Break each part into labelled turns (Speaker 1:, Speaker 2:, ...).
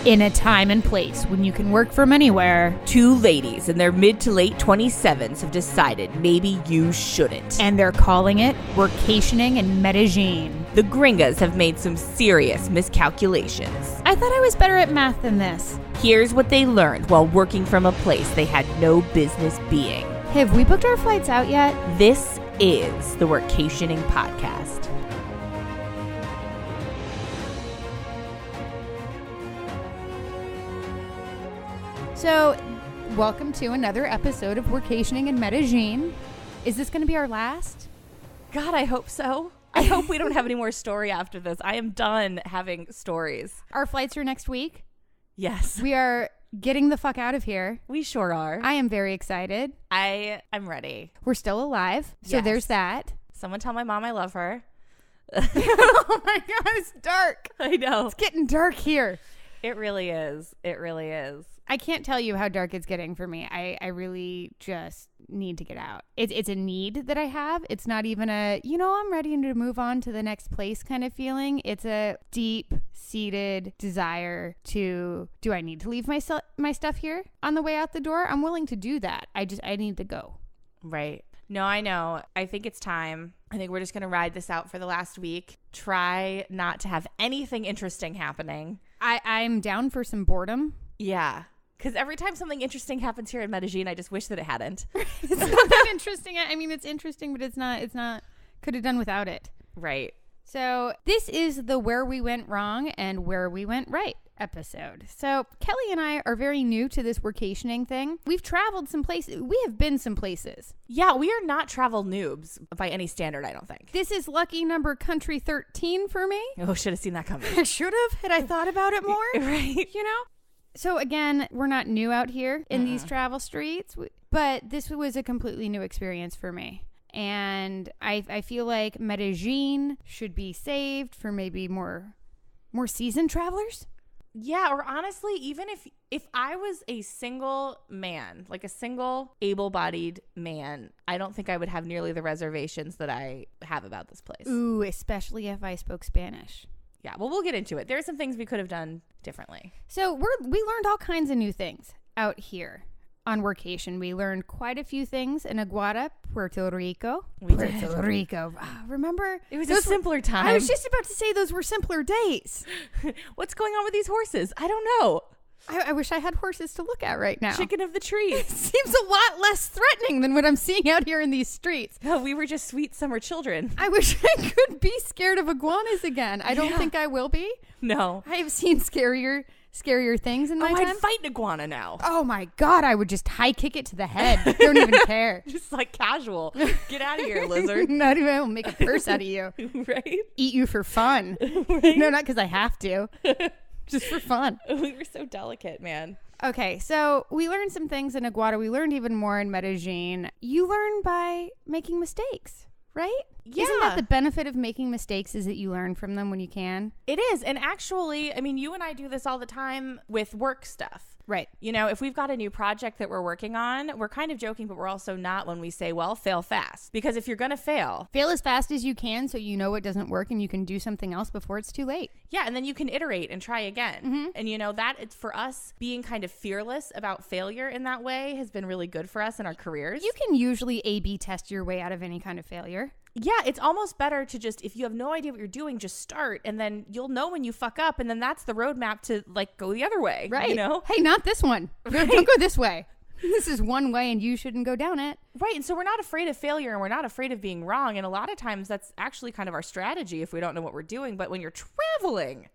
Speaker 1: In a time and place when you can work from anywhere.
Speaker 2: Two ladies in their mid to late 27s have decided maybe you shouldn't.
Speaker 1: And they're calling it Workationing in Medellín.
Speaker 2: The Gringas have made some serious miscalculations.
Speaker 1: I thought I was better at math than this.
Speaker 2: Here's what they learned while working from a place they had no business being.
Speaker 1: Have we booked our flights out yet?
Speaker 2: This is the Workationing Podcast.
Speaker 1: So, welcome to another episode of Workationing in Medellín. Is this going to be our last?
Speaker 2: God, I hope so. I hope we don't have any more story after this. I am done having stories.
Speaker 1: Our flights are next week.
Speaker 2: Yes.
Speaker 1: We are getting the fuck out of here.
Speaker 2: We sure are.
Speaker 1: I am very excited.
Speaker 2: I'm ready.
Speaker 1: We're still alive, so
Speaker 2: Yes.
Speaker 1: there's that.
Speaker 2: Someone tell my mom I love her.
Speaker 1: Oh my God, it's dark.
Speaker 2: I know.
Speaker 1: It's getting dark here.
Speaker 2: It really is. It really is.
Speaker 1: I can't tell you how dark it's getting for me. I really just need to get out. It's a need that I have. It's not even a, I'm ready to move on to the next place kind of feeling. It's a deep-seated desire to, do I need to leave my stuff here on the way out the door? I'm willing to do that. I need to go.
Speaker 2: Right. No, I know. I think it's time. I think we're just going to ride this out for the last week. Try not to have anything interesting happening.
Speaker 1: I'm down for some boredom.
Speaker 2: Yeah. Because every time something interesting happens here in Medellín, I just wish that it hadn't.
Speaker 1: It's not that interesting. I mean, it's interesting, but it's not, could have done without it.
Speaker 2: Right.
Speaker 1: So this is the Where We Went Wrong and Where We Went Right episode. So Kelly and I are very new to this workationing thing. We've traveled some places. We have been some places.
Speaker 2: Yeah, we are not travel noobs by any standard, I don't think.
Speaker 1: This is lucky number country 13 for me.
Speaker 2: Oh, should have seen that coming.
Speaker 1: I should have, had I thought about it more.
Speaker 2: Right.
Speaker 1: So again, we're not new out here in these travel streets, but this was a completely new experience for me. And I feel like Medellín should be saved for maybe more seasoned travelers.
Speaker 2: Yeah, or honestly, even if I was a single man, like a single able-bodied man, I don't think I would have nearly the reservations that I have about this place.
Speaker 1: Ooh, especially if I spoke Spanish.
Speaker 2: Yeah, well, we'll get into it. There are some things we could have done differently.
Speaker 1: So we learned all kinds of new things out here on workation. We learned quite a few things in Aguada, Puerto Rico. Puerto Rico. Remember?
Speaker 2: It was a simpler time.
Speaker 1: I was just about to say those were simpler days.
Speaker 2: What's going on with these horses? I don't know.
Speaker 1: I wish I had horses to look at right now.
Speaker 2: Chicken of the trees.
Speaker 1: It seems a lot less threatening than what I'm seeing out here in these streets.
Speaker 2: No, we were just sweet summer children.
Speaker 1: I wish I could be scared of iguanas again. I don't think I will be.
Speaker 2: No.
Speaker 1: I have seen scarier things in my time.
Speaker 2: I'd fight an iguana now.
Speaker 1: Oh my God, I would just high kick it to the head. Don't even care.
Speaker 2: Just like casual. Get out of here, lizard.
Speaker 1: Not even, I'll make a purse out of you.
Speaker 2: Right?
Speaker 1: Eat you for fun.
Speaker 2: Right?
Speaker 1: No, not because I have to. Just for fun.
Speaker 2: We were so delicate, man.
Speaker 1: Okay, so we learned some things in Aguada. We learned even more in Medellín. You learn by making mistakes, right?
Speaker 2: Yeah.
Speaker 1: Isn't that the benefit of making mistakes, is that you learn from them when you can?
Speaker 2: It is. And actually, I mean, you and I do this all the time with work stuff.
Speaker 1: Right.
Speaker 2: If we've got a new project that we're working on, we're kind of joking, but we're also not when we say, well, fail fast. Because if you're going to fail
Speaker 1: as fast as you can so you know what doesn't work and you can do something else before it's too late.
Speaker 2: Yeah, and then you can iterate and try again. Mm-hmm. And that it's for us being kind of fearless about failure in that way has been really good for us in our careers.
Speaker 1: You can usually A/B test your way out of any kind of failure.
Speaker 2: Yeah, it's almost better to just, if you have no idea what you're doing, just start, and then you'll know when you fuck up, and then that's the roadmap to go the other way.
Speaker 1: Right. Hey, not this one. Right. Don't go this way. This is one way and you shouldn't go down it.
Speaker 2: Right. And so we're not afraid of failure, and we're not afraid of being wrong. And a lot of times that's actually kind of our strategy if we don't know what we're doing. But when you're traveling,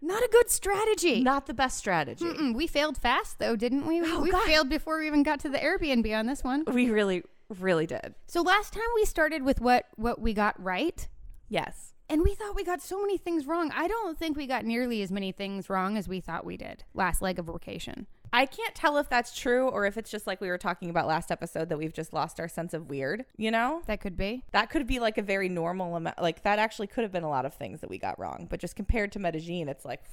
Speaker 1: not a good strategy.
Speaker 2: Not the best strategy.
Speaker 1: We failed fast, though, didn't we? We failed before we even got to the Airbnb on this one.
Speaker 2: We really did.
Speaker 1: So last time we started with what we got right.
Speaker 2: Yes.
Speaker 1: And we thought we got so many things wrong. I don't think we got nearly as many things wrong as we thought we did last leg of vacation.
Speaker 2: I can't tell if that's true or if it's just like we were talking about last episode that we've just lost our sense of weird, That
Speaker 1: could be.
Speaker 2: That could be like a very normal amount. Like that actually could have been a lot of things that we got wrong. But just compared to Medellín, it's like...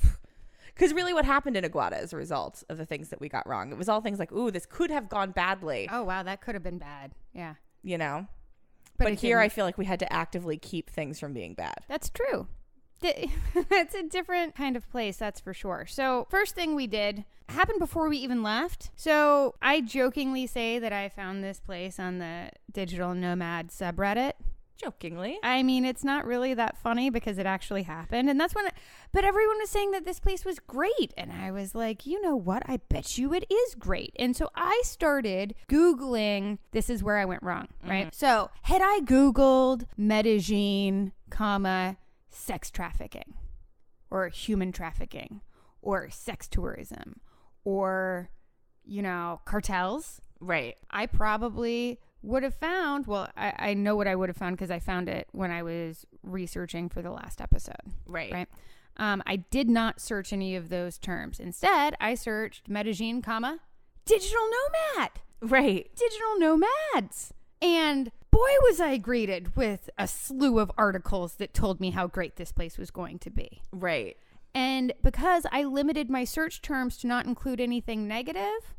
Speaker 2: Because really what happened in Aguada as a result of the things that we got wrong, it was all things like, ooh, this could have gone badly.
Speaker 1: Oh, wow, that could have been bad. Yeah.
Speaker 2: But here I feel like we had to actively keep things from being bad.
Speaker 1: That's true. It's a different kind of place, that's for sure. So first thing we did happened before we even left. So I jokingly say that I found this place on the digital nomad subreddit.
Speaker 2: Jokingly.
Speaker 1: I mean, it's not really that funny because it actually happened. And that's when, but everyone was saying that this place was great. And I was like, you know what? I bet you it is great. And so I started Googling, this is where I went wrong, right? So had I Googled Medellín, sex trafficking or human trafficking or sex tourism or, cartels.
Speaker 2: Right.
Speaker 1: I probably would have found, well, I know what I would have found because I found it when I was researching for the last episode.
Speaker 2: Right.
Speaker 1: I did not search any of those terms. Instead, I searched Medellín, digital nomad.
Speaker 2: Right.
Speaker 1: Digital nomads. And boy, was I greeted with a slew of articles that told me how great this place was going to be.
Speaker 2: Right.
Speaker 1: And because I limited my search terms to not include anything negative,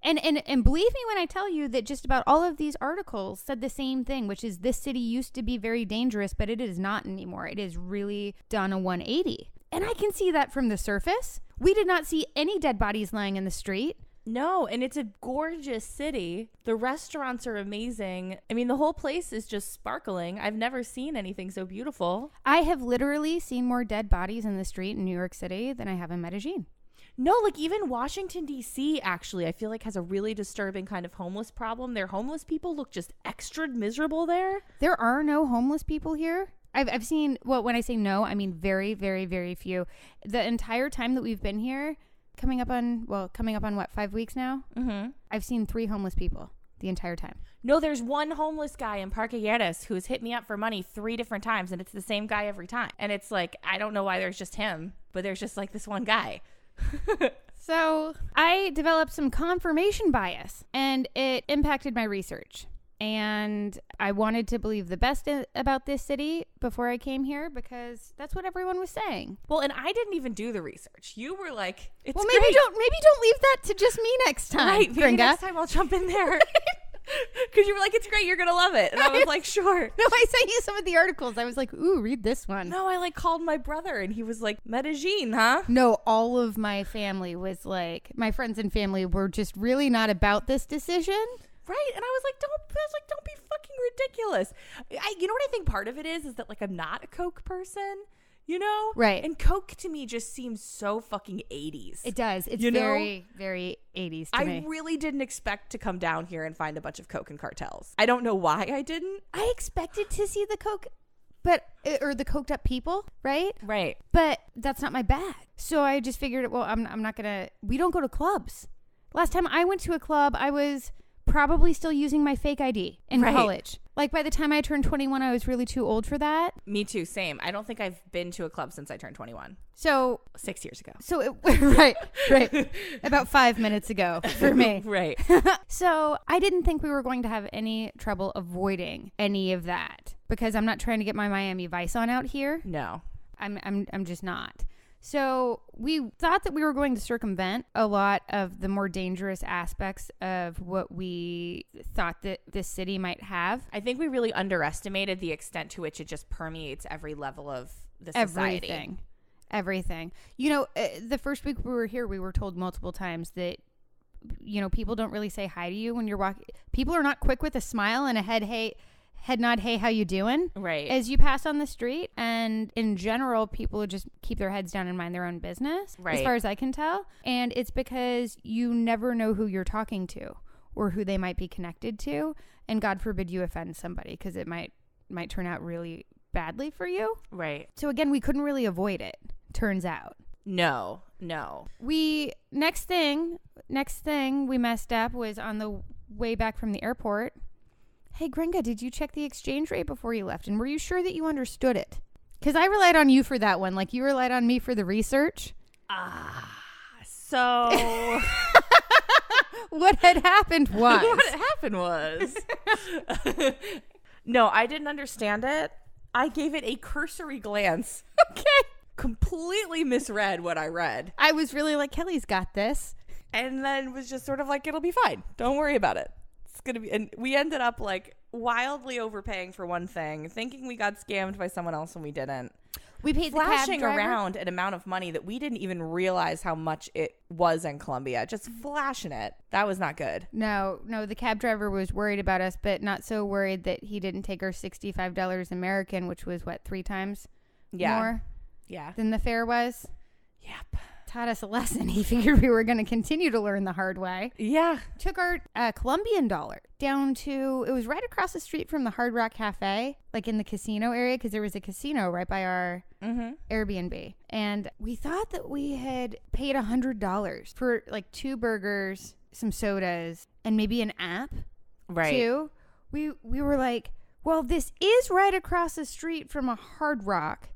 Speaker 1: and believe me when I tell you that just about all of these articles said the same thing, which is this city used to be very dangerous, but it is not anymore. It has really done a 180. And I can see that from the surface. We did not see any dead bodies lying in the street.
Speaker 2: No, and it's a gorgeous city. The restaurants are amazing. I mean, the whole place is just sparkling. I've never seen anything so beautiful.
Speaker 1: I have literally seen more dead bodies in the street in New York City than I have in Medellín.
Speaker 2: No, like even Washington, D.C., actually, I feel like has a really disturbing kind of homeless problem. Their homeless people look just extra miserable there.
Speaker 1: There are no homeless people here. I've seen, well, when I say no, I mean very, very, very few. The entire time that we've been here, coming up on what, 5 weeks now? Mm-hmm. I've seen 3 homeless people the entire time.
Speaker 2: No, there's one homeless guy in Parque Lleras who's hit me up for money 3 different times, and it's the same guy every time. And it's like, I don't know why there's just him, but there's just like this one guy.
Speaker 1: So I developed some confirmation bias, and it impacted my research. And I wanted to believe the best about this city before I came here because that's what everyone was saying.
Speaker 2: Well, and I didn't even do the research. You were like, "It's
Speaker 1: well,
Speaker 2: great."
Speaker 1: maybe don't leave that to just me next time,
Speaker 2: right? Maybe
Speaker 1: Gringa.
Speaker 2: next time I'll jump in there. Because you were like, "It's great, you're gonna love it," and I was like, "Sure."
Speaker 1: No, I sent you some of the articles. I was like, "Ooh, read this one."
Speaker 2: No, I like called my brother, and he was like, "Medellín, huh?"
Speaker 1: No, all of my family was like, my friends and family were just really not about this decision.
Speaker 2: Right. And I was like, don't be fucking ridiculous. You know what I think part of it is that like I'm not a Coke person, you know?
Speaker 1: Right.
Speaker 2: And Coke to me just seems so fucking 80s.
Speaker 1: It does. It's very, very 80s to me.
Speaker 2: I really didn't expect to come down here and find a bunch of Coke and cartels. I don't know why I didn't.
Speaker 1: I expected to see the Coke, or the coked up people, right?
Speaker 2: Right.
Speaker 1: But that's not my bag. So I just figured, well, I'm not going to, we don't go to clubs. Last time I went to a club, I was probably still using my fake ID in college. Like by the time I turned 21, I was really too old for that.
Speaker 2: Me too. Same. I don't think I've been to a club since I turned 21.
Speaker 1: So
Speaker 2: 6 years ago.
Speaker 1: So right. About 5 minutes ago for me.
Speaker 2: Right.
Speaker 1: So I didn't think we were going to have any trouble avoiding any of that because I'm not trying to get my Miami Vice on out here.
Speaker 2: No.
Speaker 1: I'm just not. So we thought that we were going to circumvent a lot of the more dangerous aspects of what we thought that this city might have.
Speaker 2: I think we really underestimated the extent to which it just permeates every level of the society.
Speaker 1: Everything. You know, the first week we were here, we were told multiple times that, you know, people don't really say hi to you when you're walking. People are not quick with a smile and a head nod, hey, how you doing?
Speaker 2: Right.
Speaker 1: As you pass on the street. And in general, people just keep their heads down and mind their own business, as far as I can tell. And it's because you never know who you're talking to or who they might be connected to. And God forbid you offend somebody because it might turn out really badly for you.
Speaker 2: Right.
Speaker 1: So again, we couldn't really avoid it, turns out.
Speaker 2: No.
Speaker 1: Next thing we messed up was on the way back from the airport. Hey, Gringa, did you check the exchange rate before you left? And were you sure that you understood it? Because I relied on you for that one. Like, you relied on me for the research.
Speaker 2: So...
Speaker 1: What had happened was...
Speaker 2: No, I didn't understand it. I gave it a cursory glance.
Speaker 1: Okay.
Speaker 2: Completely misread what I read.
Speaker 1: I was really like, Kelly's got this.
Speaker 2: And then was just sort of like, it'll be fine. Don't worry about it. It's going to be, and we ended up like wildly overpaying for one thing, thinking we got scammed by someone else when we didn't.
Speaker 1: We paid
Speaker 2: flashing
Speaker 1: the cab driver
Speaker 2: around an amount of money that we didn't even realize how much it was in Colombia. Just flashing it. That was not good.
Speaker 1: No, the cab driver was worried about us, but not so worried that he didn't take our $65 American, which was what, 3 times more than the fare was?
Speaker 2: Yep.
Speaker 1: Taught us a lesson. He figured we were going to continue to learn the hard way.
Speaker 2: Yeah.
Speaker 1: Took our Colombian dollar down to, it was right across the street from the Hard Rock Cafe, like in the casino area, because there was a casino right by our Airbnb. And we thought that we had paid $100 for like 2 burgers, some sodas, and maybe an app.
Speaker 2: Right.
Speaker 1: Too. We were like, well, this is right across the street from a Hard Rock.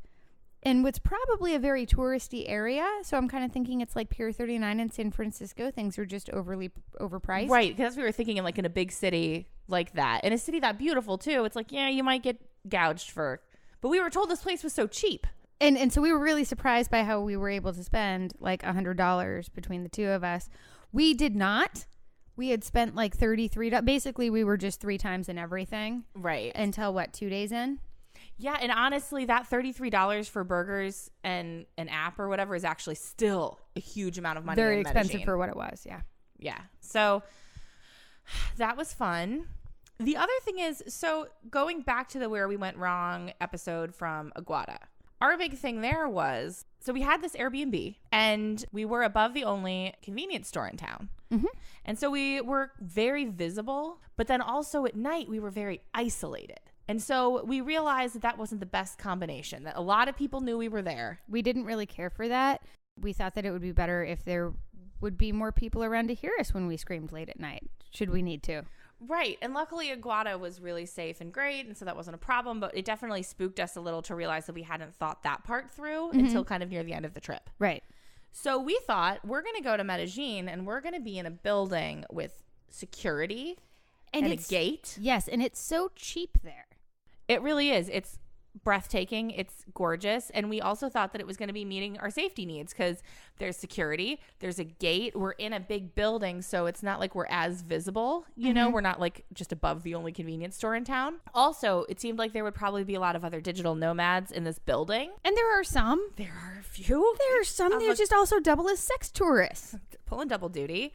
Speaker 1: And what's probably a very touristy area. So I'm kind of thinking it's like Pier 39 in San Francisco. Things are just overpriced.
Speaker 2: Right. Because we were thinking in like in a big city like that. In a city that beautiful too. It's like, yeah, you might get gouged for. But we were told this place was so cheap.
Speaker 1: And so we were really surprised by how we were able to spend like $100 between the two of us. We did not. We had spent like $33. Basically, we were just 3 times in everything.
Speaker 2: Right.
Speaker 1: Until what, 2 days in?
Speaker 2: Yeah, and honestly, that $33 for burgers and an app or whatever is actually still a huge amount of money.
Speaker 1: Very expensive
Speaker 2: Medellin.
Speaker 1: for what it was, yeah.
Speaker 2: Yeah. So that was fun. The other thing is, so going back to the where we went wrong episode from Aguada, our big thing there was, so we had this Airbnb and we were above the only convenience store in town.
Speaker 1: Mm-hmm.
Speaker 2: And so we were very visible, but then also at night we were very isolated. And so we realized that wasn't the best combination, that a lot of people knew we were there.
Speaker 1: We didn't really care for that. We thought that it would be better if there would be more people around to hear us when we screamed late at night, should we need to.
Speaker 2: Right. And luckily, Aguada was really safe and great, and so that wasn't a problem. But it definitely spooked us a little to realize that we hadn't thought that part through until kind of near the end of the trip.
Speaker 1: Right.
Speaker 2: So we thought, we're going to go to Medellin, and we're going to be in a building with security and a gate.
Speaker 1: Yes, and it's so cheap there.
Speaker 2: It really is. It's breathtaking. It's gorgeous. And we also thought that it was going to be meeting our safety needs because there's security, there's a gate, we're in a big building, so it's not like we're as visible, you know, we're not like just above the only convenience store in town. Also, it seemed like there would probably be a lot of other digital nomads in this building.
Speaker 1: And there are some.
Speaker 2: There are a few.
Speaker 1: There are some. They're just also double as sex tourists.
Speaker 2: Pulling double duty.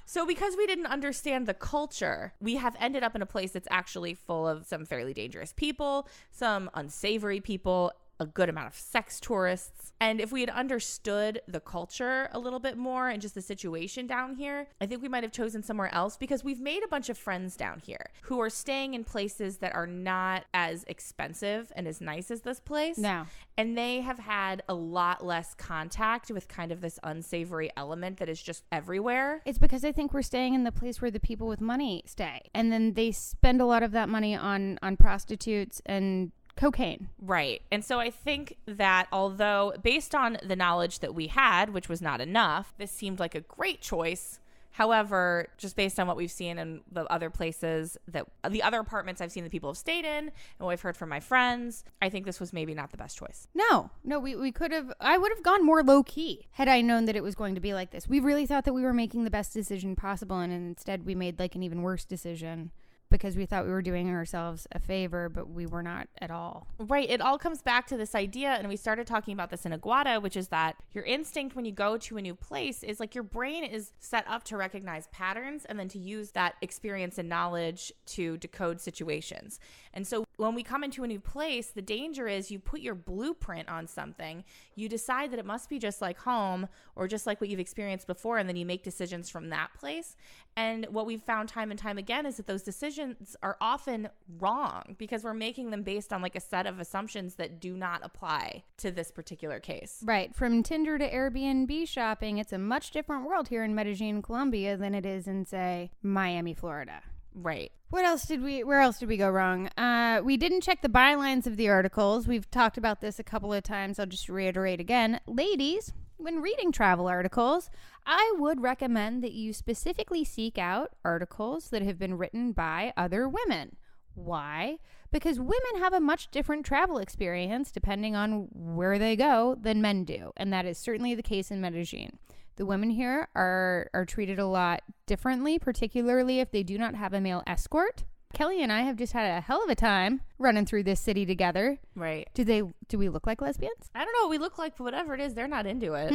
Speaker 2: So because we didn't understand the culture, we have ended up in a place that's actually full of some fairly dangerous people, some unsavory people, a good amount of sex tourists. And if we had understood the culture a little bit more and just the situation down here, I think we might have chosen somewhere else, because we've made a bunch of friends down here who are staying in places that are not as expensive and as nice as this place.
Speaker 1: No.
Speaker 2: And they have had a lot less contact with kind of this unsavory element that is just everywhere.
Speaker 1: It's because I think we're staying in the place where the people with money stay. And then they spend a lot of that money on prostitutes and cocaine.
Speaker 2: Right. And so I think that although based on the knowledge that we had, which was not enough, this seemed like a great choice. However, just based on what we've seen in the other places, that the other apartments I've seen that people have stayed in and what I've heard from my friends, I think this was maybe not the best choice.
Speaker 1: No, we could have, I would have gone more low key had I known that it was going to be like this. We really thought that we were making the best decision possible, and instead we made like an even worse decision, because we thought we were doing ourselves a favor, but we were not at all.
Speaker 2: Right. It all comes back to this idea, and we started talking about this in Aguada, which is that your instinct when you go to a new place is like your brain is set up to recognize patterns and then to use that experience and knowledge to decode situations. And so when we come into a new place, the danger is you put your blueprint on something, you decide that it must be just like home or just like what you've experienced before, and then you make decisions from that place. And what we've found time and time again is that those decisions are often wrong because we're making them based on like a set of assumptions that do not apply to this particular case.
Speaker 1: Right. From Tinder to Airbnb shopping, it's a much different world here in Medellin, Colombia than it is in, say, Miami, Florida.
Speaker 2: Right.
Speaker 1: Where else did we go wrong? We didn't check the bylines of the articles. We've talked about this a couple of times. I'll just reiterate again. Ladies, when reading travel articles, I would recommend that you specifically seek out articles that have been written by other women. Why? Because women have a much different travel experience depending on where they go than men do. And that is certainly the case in Medellin. The women here are treated a lot differently, particularly if they do not have a male escort. Kelly and I have just had a hell of a time running through this city together.
Speaker 2: Right.
Speaker 1: Do we look like lesbians?
Speaker 2: I don't know what we look like, but whatever it is, they're not into it.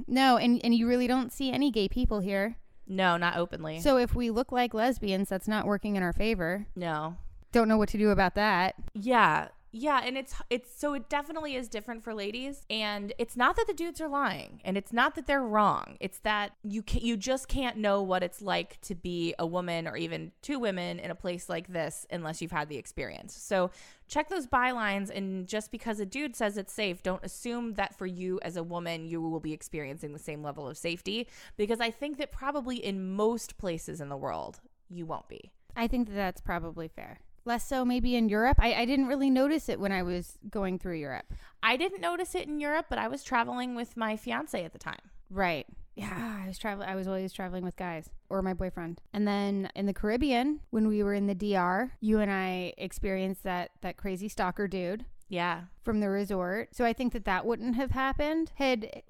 Speaker 1: No, and you really don't see any gay people here.
Speaker 2: No, not openly.
Speaker 1: So if we look like lesbians, that's not working in our favor.
Speaker 2: No.
Speaker 1: Don't know what to do about that.
Speaker 2: Yeah. Yeah, and it's so it definitely is different for ladies, and it's not that the dudes are lying, and it's not that they're wrong. It's that you just can't know what it's like to be a woman or even two women in a place like this unless you've had the experience. So check those bylines, and just because a dude says it's safe, don't assume that for you as a woman you will be experiencing the same level of safety, because I think that probably in most places in the world you won't be.
Speaker 1: I think that that's probably fair. Less so maybe in Europe. I didn't really notice it when I was going through Europe.
Speaker 2: I didn't notice it in Europe, but I was traveling with my fiance at the time.
Speaker 1: Right. Yeah, I was always traveling with guys or my boyfriend. And then in the Caribbean, when we were in the DR, you and I experienced that crazy stalker dude.
Speaker 2: Yeah.
Speaker 1: From the resort. So I think that wouldn't have happened had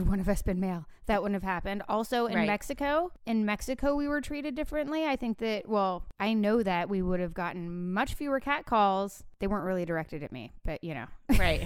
Speaker 1: one of us been male. That wouldn't have happened. Also in Mexico, we were treated differently. I think that, I know that we would have gotten much fewer cat calls. They weren't really directed at me, but you know.
Speaker 2: Right.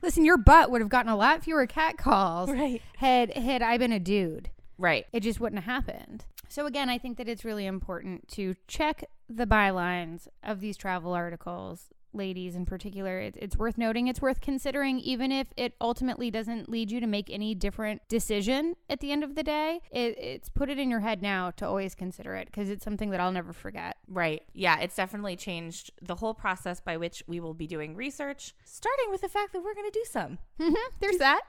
Speaker 1: Listen, your butt would have gotten a lot fewer cat calls.
Speaker 2: Right.
Speaker 1: Had I been a dude.
Speaker 2: Right.
Speaker 1: It just wouldn't have happened. So again, I think that it's really important to check the bylines of these travel articles. Ladies in particular, it's worth noting, it's worth considering, even if it ultimately doesn't lead you to make any different decision at the end of the day. It's put it in your head now to always consider it, because it's something that I'll never forget.
Speaker 2: Right. Yeah, it's definitely changed the whole process by which we will be doing research, starting with the fact that we're going to do some.
Speaker 1: There's that.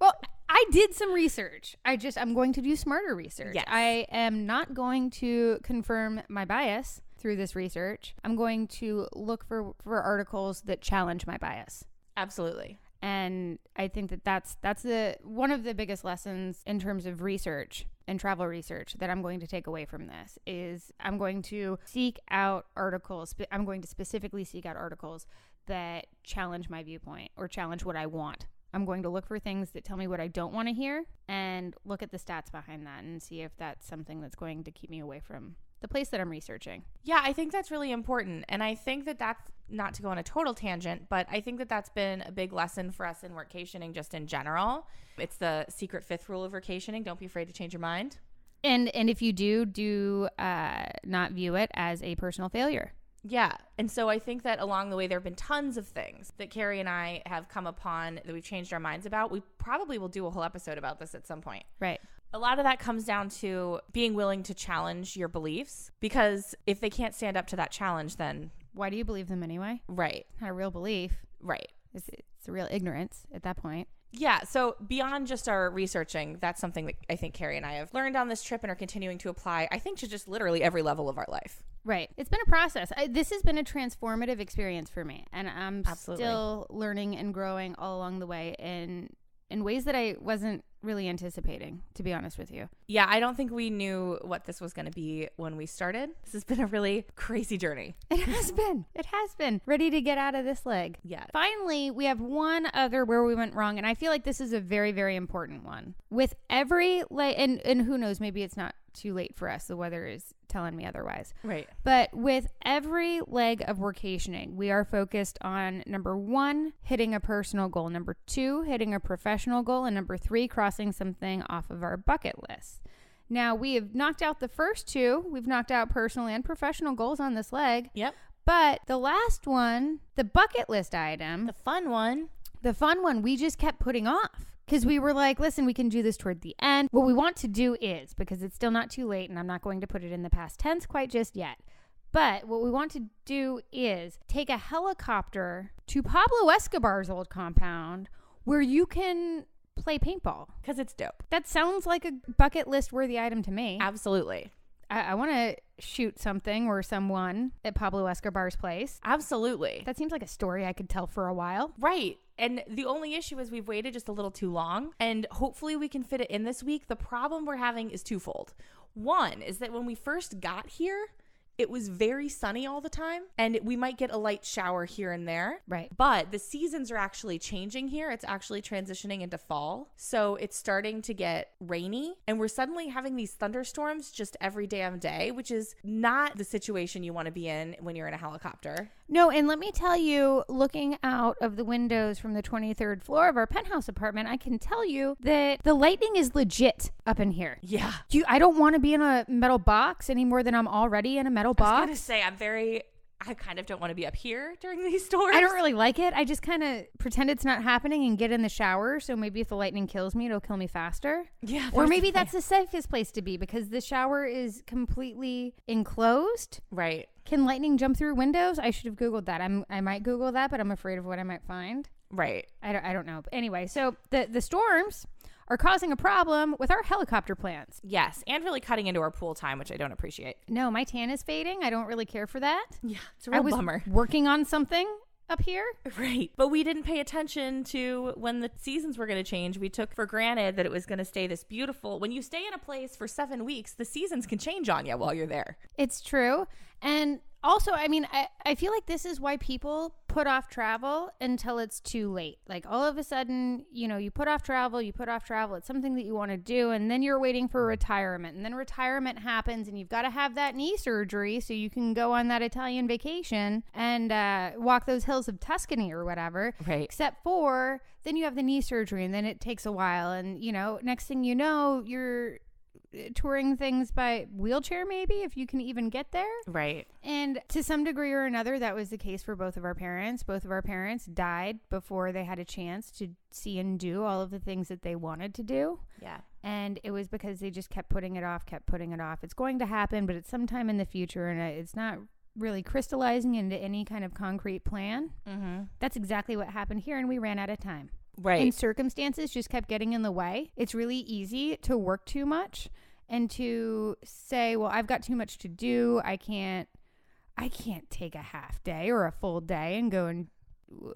Speaker 1: Well, I did some research. I'm going to do smarter research.
Speaker 2: Yes.
Speaker 1: I am not going to confirm my bias through this research. I'm going to look for articles that challenge my bias.
Speaker 2: Absolutely.
Speaker 1: And I think that that's one of the biggest lessons in terms of research and travel research that I'm going to take away from this is I'm going to seek out articles. I'm going to specifically seek out articles that challenge my viewpoint or challenge what I want. I'm going to look for things that tell me what I don't want to hear and look at the stats behind that and see if that's something that's going to keep me away from the place that I'm researching.
Speaker 2: Yeah, I think that's really important. And I think that that's, not to go on a total tangent, but I think that that's been a big lesson for us in workationing just in general. It's the secret fifth rule of workationing. Don't be afraid to change your mind.
Speaker 1: And if you do not view it as a personal failure.
Speaker 2: Yeah. And so I think that along the way, there have been tons of things that Kari and I have come upon that we've changed our minds about. We probably will do a whole episode about this at some point.
Speaker 1: Right.
Speaker 2: A lot of that comes down to being willing to challenge your beliefs, because if they can't stand up to that challenge, then
Speaker 1: why do you believe them anyway?
Speaker 2: Right.
Speaker 1: Not a real belief.
Speaker 2: Right.
Speaker 1: It's a real ignorance at that point.
Speaker 2: Yeah. So beyond just our researching, that's something that I think Kari and I have learned on this trip and are continuing to apply, I think, to just literally every level of our life.
Speaker 1: Right. It's been a process. This has been a transformative experience for me, and I'm still learning and growing all along the way in ways that I wasn't really anticipating, to be honest with you.
Speaker 2: Yeah, I don't think we knew what this was going to be when we started. This has been a really crazy journey.
Speaker 1: It has been. It has been. Ready to get out of this leg.
Speaker 2: Yeah.
Speaker 1: Finally, we have one other where we went wrong, and I feel like this is a very, very important one. With every and who knows, maybe it's not too late for us. The weather is telling me otherwise.
Speaker 2: Right.
Speaker 1: But with every leg of workationing, we are focused on number 1, hitting a personal goal, number 2, hitting a professional goal, and number 3, crossing something off of our bucket list. Now, we have knocked out the first 2. We've knocked out personal and professional goals on this leg.
Speaker 2: Yep.
Speaker 1: But the last one, the bucket list item,
Speaker 2: the fun one,
Speaker 1: we just kept putting off. Because we were like, listen, we can do this toward the end. What we want to do is, because it's still not too late, and I'm not going to put it in the past tense quite just yet, but what we want to do is take a helicopter to Pablo Escobar's old compound where you can play paintball.
Speaker 2: Because it's dope.
Speaker 1: That sounds like a bucket list worthy item to me.
Speaker 2: Absolutely.
Speaker 1: I want to shoot something or someone at Pablo Escobar's place.
Speaker 2: Absolutely.
Speaker 1: That seems like a story I could tell for a while.
Speaker 2: Right. And the only issue is we've waited just a little too long, and hopefully we can fit it in this week. The problem we're having is twofold. One is that when we first got here, it was very sunny all the time, and we might get a light shower here and there.
Speaker 1: Right.
Speaker 2: But the seasons are actually changing here. It's actually transitioning into fall. So it's starting to get rainy, and we're suddenly having these thunderstorms just every damn day, which is not the situation you want to be in when you're in a helicopter.
Speaker 1: No, and let me tell you, looking out of the windows from the 23rd floor of our penthouse apartment, I can tell you that the lightning is legit up in here.
Speaker 2: Yeah.
Speaker 1: I don't want to be in a metal box any more than I'm already in a metal box.
Speaker 2: I was going to say, I kind of don't want to be up here during these storms.
Speaker 1: I don't really like it. I just kind of pretend it's not happening and get in the shower. So maybe if the lightning kills me, it'll kill me faster.
Speaker 2: Yeah.
Speaker 1: Or maybe that's the safest place to be because the shower is completely enclosed.
Speaker 2: Right.
Speaker 1: Can lightning jump through windows? I should have Googled that. I might Google that, but I'm afraid of what I might find.
Speaker 2: Right.
Speaker 1: I don't know. But anyway, so the storms are causing a problem with our helicopter plans.
Speaker 2: Yes, and really cutting into our pool time, which I don't appreciate.
Speaker 1: No, my tan is fading. I don't really care for that.
Speaker 2: Yeah, it's a real bummer.
Speaker 1: Working on something up here.
Speaker 2: Right. But we didn't pay attention to when the seasons were going to change. We took for granted that it was going to stay this beautiful. When you stay in a place for 7 weeks, the seasons can change on you while you're there.
Speaker 1: It's true. And also, I mean, I feel like this is why people put off travel until it's too late. Like all of a sudden, you put off travel. It's something that you want to do. And then you're waiting for retirement. And then retirement happens and you've got to have that knee surgery so you can go on that Italian vacation and walk those hills of Tuscany or whatever.
Speaker 2: Right.
Speaker 1: Except for then you have the knee surgery and then it takes a while. And, next thing you know, you're touring things by wheelchair, maybe, if you can even get there.
Speaker 2: Right.
Speaker 1: And to some degree or another, that was the case for both of our parents. Both of our parents died before they had a chance to see and do all of the things that they wanted to do.
Speaker 2: Yeah.
Speaker 1: And it was because they just kept putting it off. It's going to happen, but it's sometime in the future, and it's not really crystallizing into any kind of concrete plan. Mm-hmm. That's exactly what happened here, and we ran out of time.
Speaker 2: Right.
Speaker 1: And circumstances just kept getting in the way. It's really easy to work too much and to say, well, I've got too much to do. I can't take a half day or a full day and go and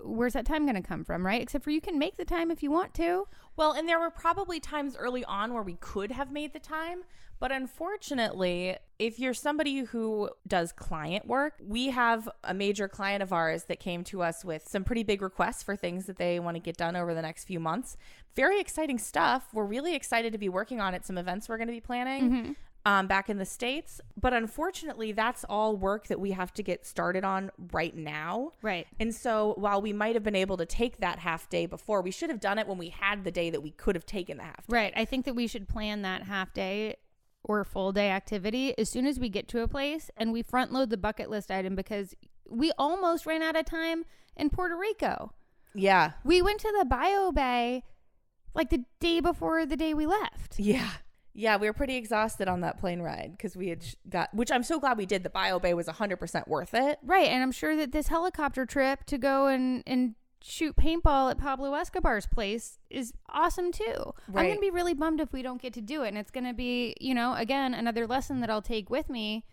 Speaker 1: where's that time going to come from, right? Except for you can make the time if you want to.
Speaker 2: Well, and there were probably times early on where we could have made the time. But unfortunately, if you're somebody who does client work, we have a major client of ours that came to us with some pretty big requests for things that they want to get done over the next few months. Very exciting stuff. We're really excited to be working on it. Some events we're going to be planning back in the States. But unfortunately, that's all work that we have to get started on right now.
Speaker 1: Right.
Speaker 2: And so while we might have been able to take that half day before, we should have done it when we had the day that we could have taken the half day.
Speaker 1: Right. I think that we should plan that half day or full day activity as soon as we get to a place and we front load the bucket list item because we almost ran out of time in Puerto Rico.
Speaker 2: Yeah.
Speaker 1: We went to the Bio Bay like the day before the day we left.
Speaker 2: Yeah. Yeah, we were pretty exhausted on that plane ride because we had which I'm so glad we did. The Bio Bay was 100% worth it.
Speaker 1: Right. And I'm sure that this helicopter trip to go and shoot paintball at Pablo Escobar's place is awesome too. Right. I'm going to be really bummed if we don't get to do it. And it's going to be, again, another lesson that I'll take with me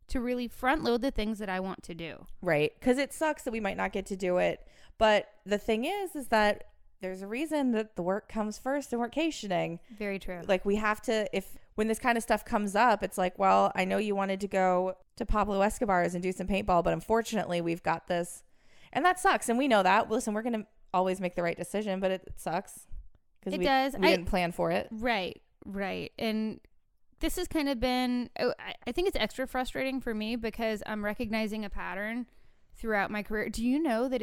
Speaker 1: to really front load the things that I want to do. Right.
Speaker 2: Because it sucks that we might not get to do it. But the thing is that there's a reason that the work comes first in workationing.
Speaker 1: Very true.
Speaker 2: Like we have to, when this kind of stuff comes up, it's like, well, I know you wanted to go to Pablo Escobar's and do some paintball, but unfortunately we've got this. And that sucks. And we know that. Listen, we're going to always make the right decision, but it sucks.
Speaker 1: It does.
Speaker 2: We didn't plan for it.
Speaker 1: Right. And this has kind of been, I think it's extra frustrating for me because I'm recognizing a pattern throughout my career. Do you know that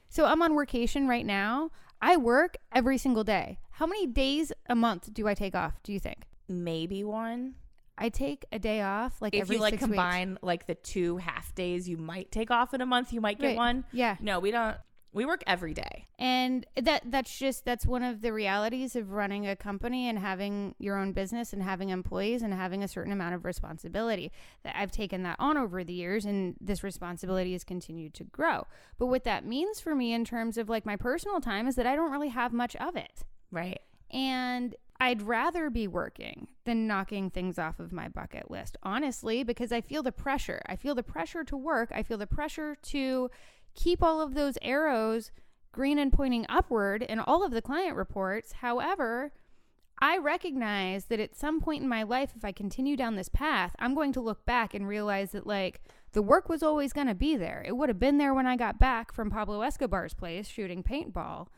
Speaker 1: so I'm on workation right now. I work every single day. How many days a month do I take off, do you think? Maybe one. I take a day off every 6 weeks.
Speaker 2: If you combine the 2 half days you might take off in a month, you might get one.
Speaker 1: Yeah.
Speaker 2: No, we don't. We work every day.
Speaker 1: And that's one of the realities of running a company and having your own business and having employees and having a certain amount of responsibility. That I've taken that on over the years, and this responsibility has continued to grow. But what that means for me in terms of my personal time is that I don't really have much of it.
Speaker 2: Right.
Speaker 1: And I'd rather be working than knocking things off of my bucket list, honestly, because I feel the pressure. I feel the pressure to work. I feel the pressure to keep all of those arrows green and pointing upward in all of the client reports. However, I recognize that at some point in my life, if I continue down this path, I'm going to look back and realize that, like, the work was always going to be there. It would have been there when I got back from Pablo Escobar's place shooting paintball,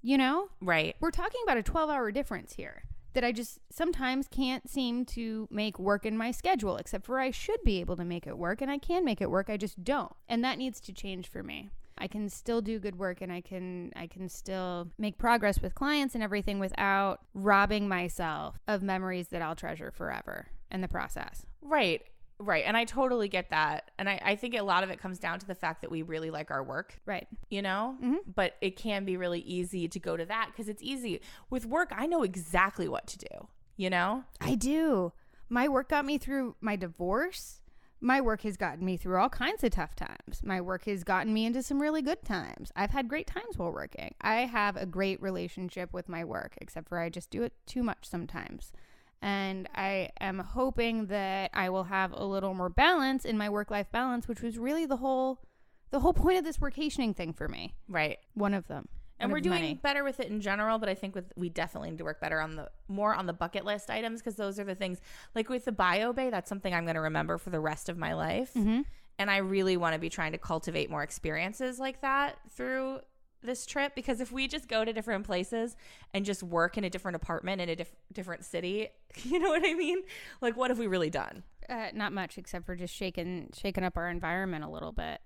Speaker 1: you know?
Speaker 2: Right.
Speaker 1: We're talking about a 12-hour difference here that I just sometimes can't seem to make work in my schedule, except for I should be able to make it work, and I can make it work. I just don't. And that needs to change for me. I can still do good work, and I can still make progress with clients and everything without robbing myself of memories that I'll treasure forever in the process.
Speaker 2: Right. And I totally get that. And I think a lot of it comes down to the fact that we really like our work.
Speaker 1: Right.
Speaker 2: You know?
Speaker 1: Mm-hmm.
Speaker 2: But it can be really easy to go to that because it's easy. With work, I know exactly what to do, you know?
Speaker 1: I do. My work got me through my divorce. My work has gotten me through all kinds of tough times. My work has gotten me into some really good times. I've had great times while working. I have a great relationship with my work, except for I just do it too much sometimes. And I am hoping that I will have a little more balance in my work-life balance, which was really the whole point of this workationing thing for me.
Speaker 2: Right.
Speaker 1: One of them.
Speaker 2: And we're doing better with it in general, but I think we definitely need to work better on the bucket list items, because those are the things, like with the bio bay, that's something I'm going to remember for the rest of my life.
Speaker 1: Mm-hmm.
Speaker 2: And I really want to be trying to cultivate more experiences like that through this trip, because if we just go to different places and just work in a different apartment in a different city, you know what I mean? Like, what have we really done?
Speaker 1: Not much, except for just shaking up our environment a little bit.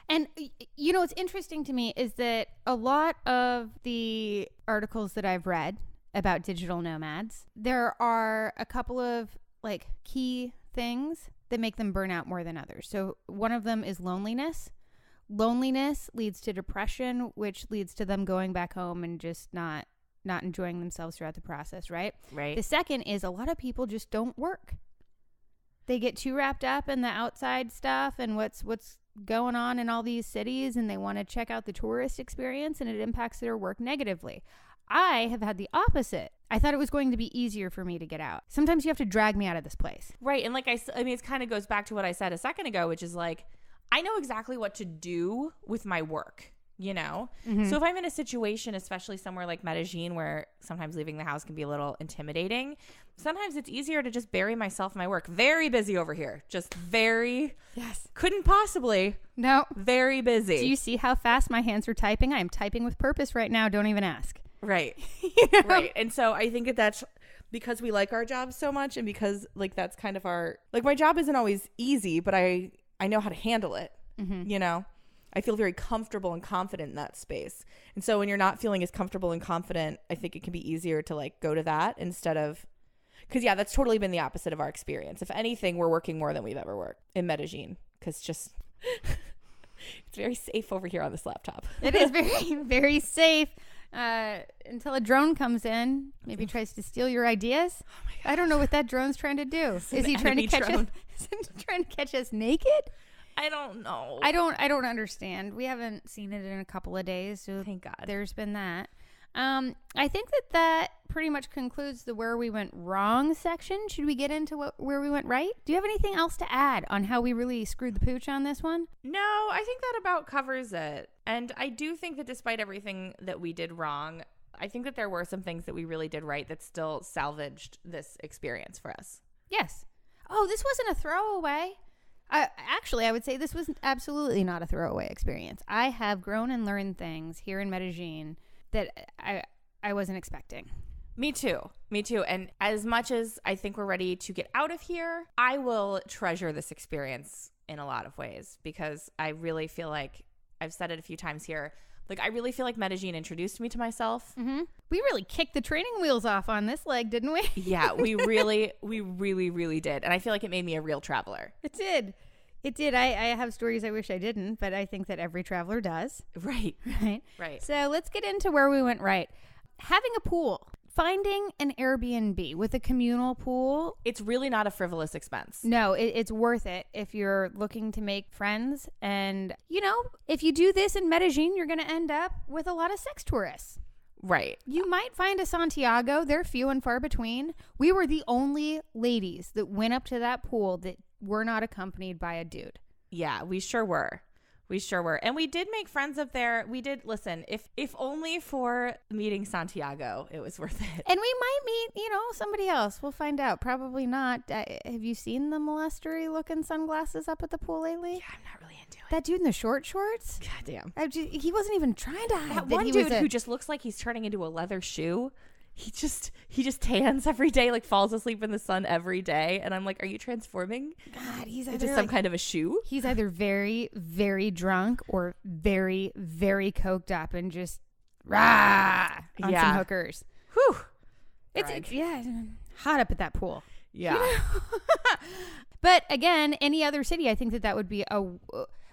Speaker 1: And, you know, what's interesting to me is that a lot of the articles that I've read about digital nomads, there are a couple of, like, key things that make them burn out more than others. So one of them is loneliness. Loneliness leads to depression, which leads to them going back home and just not enjoying themselves throughout the process, right?
Speaker 2: Right.
Speaker 1: The second is a lot of people just don't work. They get too wrapped up in the outside stuff and what's going on in all these cities, and they want to check out the tourist experience, and it impacts their work negatively. I have had the opposite. I thought it was going to be easier for me to get out. Sometimes you have to drag me out of this place.
Speaker 2: Right. And like I mean, it kind of goes back to what I said a second ago, which is like, I know exactly what to do with my work, you know?
Speaker 1: Mm-hmm.
Speaker 2: So if I'm in a situation, especially somewhere like Medellín, where sometimes leaving the house can be a little intimidating, sometimes it's easier to just bury myself in my work. Very busy over here. Just very.
Speaker 1: Yes.
Speaker 2: Couldn't possibly.
Speaker 1: No.
Speaker 2: Very busy.
Speaker 1: Do you see how fast my hands are typing? I am typing with purpose right now. Don't even ask.
Speaker 2: Right.
Speaker 1: You know?
Speaker 2: Right. And so I think that's because we like our jobs so much, and because like that's kind of our, like, my job isn't always easy, but I know how to handle it.
Speaker 1: Mm-hmm.
Speaker 2: You know, I feel very comfortable and confident in that space. And so when you're not feeling as comfortable and confident, I think it can be easier to like go to that instead of, because yeah, that's totally been the opposite of our experience. If anything, we're working more than we've ever worked in Medellín, because just it's very safe over here on this laptop.
Speaker 1: It is very, very safe. Until a drone comes in, maybe tries to steal your ideas. Oh my God. I don't know what that drone's trying to do. Is he trying to catch us? Is he trying to catch us naked?
Speaker 2: I don't know.
Speaker 1: I don't understand. We haven't seen it in a couple of days, so
Speaker 2: thank God.
Speaker 1: There's been that. I think that pretty much concludes the where we went wrong section. Should we get into where we went right? Do you have anything else to add on how we really screwed the pooch on this one?
Speaker 2: No, I think that about covers it. And I do think that despite everything that we did wrong, I think that there were some things that we really did right that still salvaged this experience for us.
Speaker 1: Yes. Oh, this wasn't a throwaway. Actually, I would say this was absolutely not a throwaway experience. I have grown and learned things here in Medellín that I wasn't expecting.
Speaker 2: Me too. And as much as I think we're ready to get out of here, I will treasure this experience in a lot of ways, because I really feel like, I've said it a few times here, like I really feel like Medellín introduced me to myself.
Speaker 1: Mm-hmm. We really kicked the training wheels off on this leg, didn't we?
Speaker 2: Yeah, we really did. And I feel like it made me a real traveler.
Speaker 1: It did. I have stories I wish I didn't, but I think that every traveler does.
Speaker 2: Right.
Speaker 1: Right. So let's get into where we went right. Having a pool. Finding an Airbnb with a communal pool.
Speaker 2: It's really not a frivolous expense.
Speaker 1: No, it's worth it if you're looking to make friends. And, you know, if you do this in Medellín, you're going to end up with a lot of sex tourists.
Speaker 2: Right.
Speaker 1: You might find a Santiago. They're few and far between. We were the only ladies that went up to that pool that were not accompanied by a dude.
Speaker 2: Yeah, we sure were. We sure were. And we did make friends up there. We did, listen, if only for meeting Santiago, it was worth it.
Speaker 1: And we might meet, somebody else. We'll find out. Probably not. Have you seen the molestery looking sunglasses up at the pool lately?
Speaker 2: Yeah, I'm not really into it.
Speaker 1: That dude in the short shorts?
Speaker 2: God damn.
Speaker 1: He wasn't even trying to hide
Speaker 2: That one dude who just looks like he's turning into a leather shoe. He just tans every day, like falls asleep in the sun every day. And I'm like, are you transforming?
Speaker 1: God, he's either
Speaker 2: into some kind of a shoe?
Speaker 1: He's either very, very drunk or very, very coked up and just on some hookers.
Speaker 2: Whew.
Speaker 1: It's hot up at that pool.
Speaker 2: Yeah.
Speaker 1: But again, any other city, I think that would be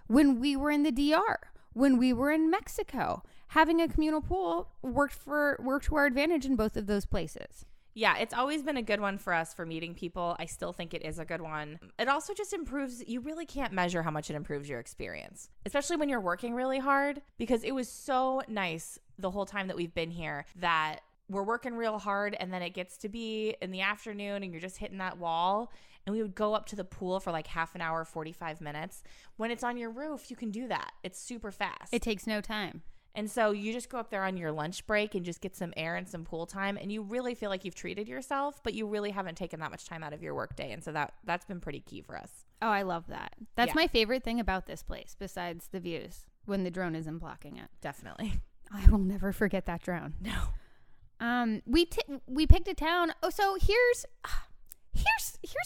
Speaker 1: when we were in the DR, when we were in Mexico, having a communal pool worked to our advantage in both of those places.
Speaker 2: Yeah, it's always been a good one for us for meeting people. I still think it is a good one. It also just improves. You really can't measure how much it improves your experience, especially when you're working really hard, because it was so nice the whole time that we've been here that we're working real hard and then it gets to be in the afternoon and you're just hitting that wall. And we would go up to the pool for like half an hour, 45 minutes. When it's on your roof, you can do that. It's super fast.
Speaker 1: It takes no time.
Speaker 2: And so you just go up there on your lunch break and just get some air and some pool time. And you really feel like you've treated yourself, but you really haven't taken that much time out of your work day. And so that's been pretty key for us.
Speaker 1: Oh, I love that. That's my favorite thing about this place, besides the views, when the drone isn't blocking it.
Speaker 2: Definitely.
Speaker 1: I will never forget that drone.
Speaker 2: No.
Speaker 1: We picked a town. Oh, so here's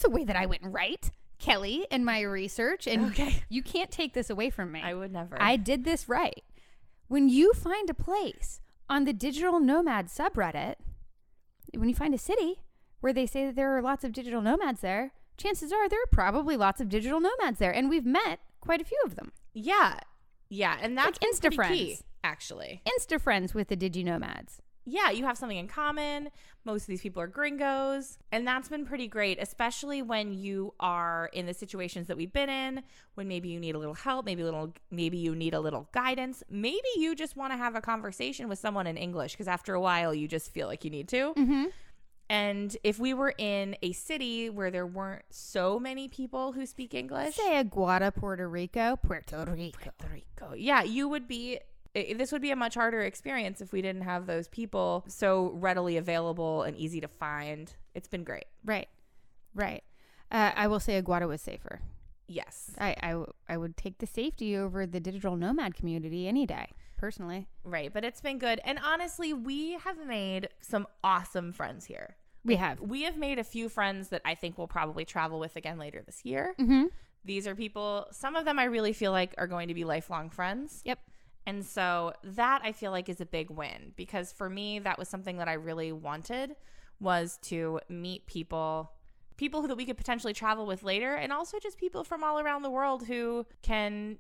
Speaker 1: a way that I went right, Kelly, in my research. And you can't take this away from me.
Speaker 2: I would never.
Speaker 1: I did this right. When you find a place on the digital nomad subreddit, when you find a city where they say that there are lots of digital nomads there, chances are there are probably lots of digital nomads there. And we've met quite a few of them.
Speaker 2: Yeah. Yeah. And that's
Speaker 1: like Insta friends,
Speaker 2: key, actually.
Speaker 1: Insta friends with the digi nomads.
Speaker 2: Yeah, you have something in common. Most of these people are gringos. And that's been pretty great, especially when you are in the situations that we've been in, when maybe you need a little help, maybe you need a little guidance. Maybe you just want to have a conversation with someone in English because after a while you just feel like you need to.
Speaker 1: Mm-hmm.
Speaker 2: And if we were in a city where there weren't so many people who speak English.
Speaker 1: Say Aguada, Puerto Rico.
Speaker 2: Yeah, this would be a much harder experience if we didn't have those people so readily available and easy to find. It's been great.
Speaker 1: Right. I will say Aguada was safer.
Speaker 2: Yes.
Speaker 1: I would take the safety over the digital nomad community any day, personally.
Speaker 2: Right, but it's been good. And honestly, we have made some awesome friends here.
Speaker 1: We have
Speaker 2: made a few friends that I think we'll probably travel with again later this year.
Speaker 1: Mm-hmm.
Speaker 2: These are people, some of them I really feel like are going to be lifelong friends.
Speaker 1: Yep.
Speaker 2: And so that I feel like is a big win because for me, that was something that I really wanted was to meet people who that we could potentially travel with later and also just people from all around the world who can,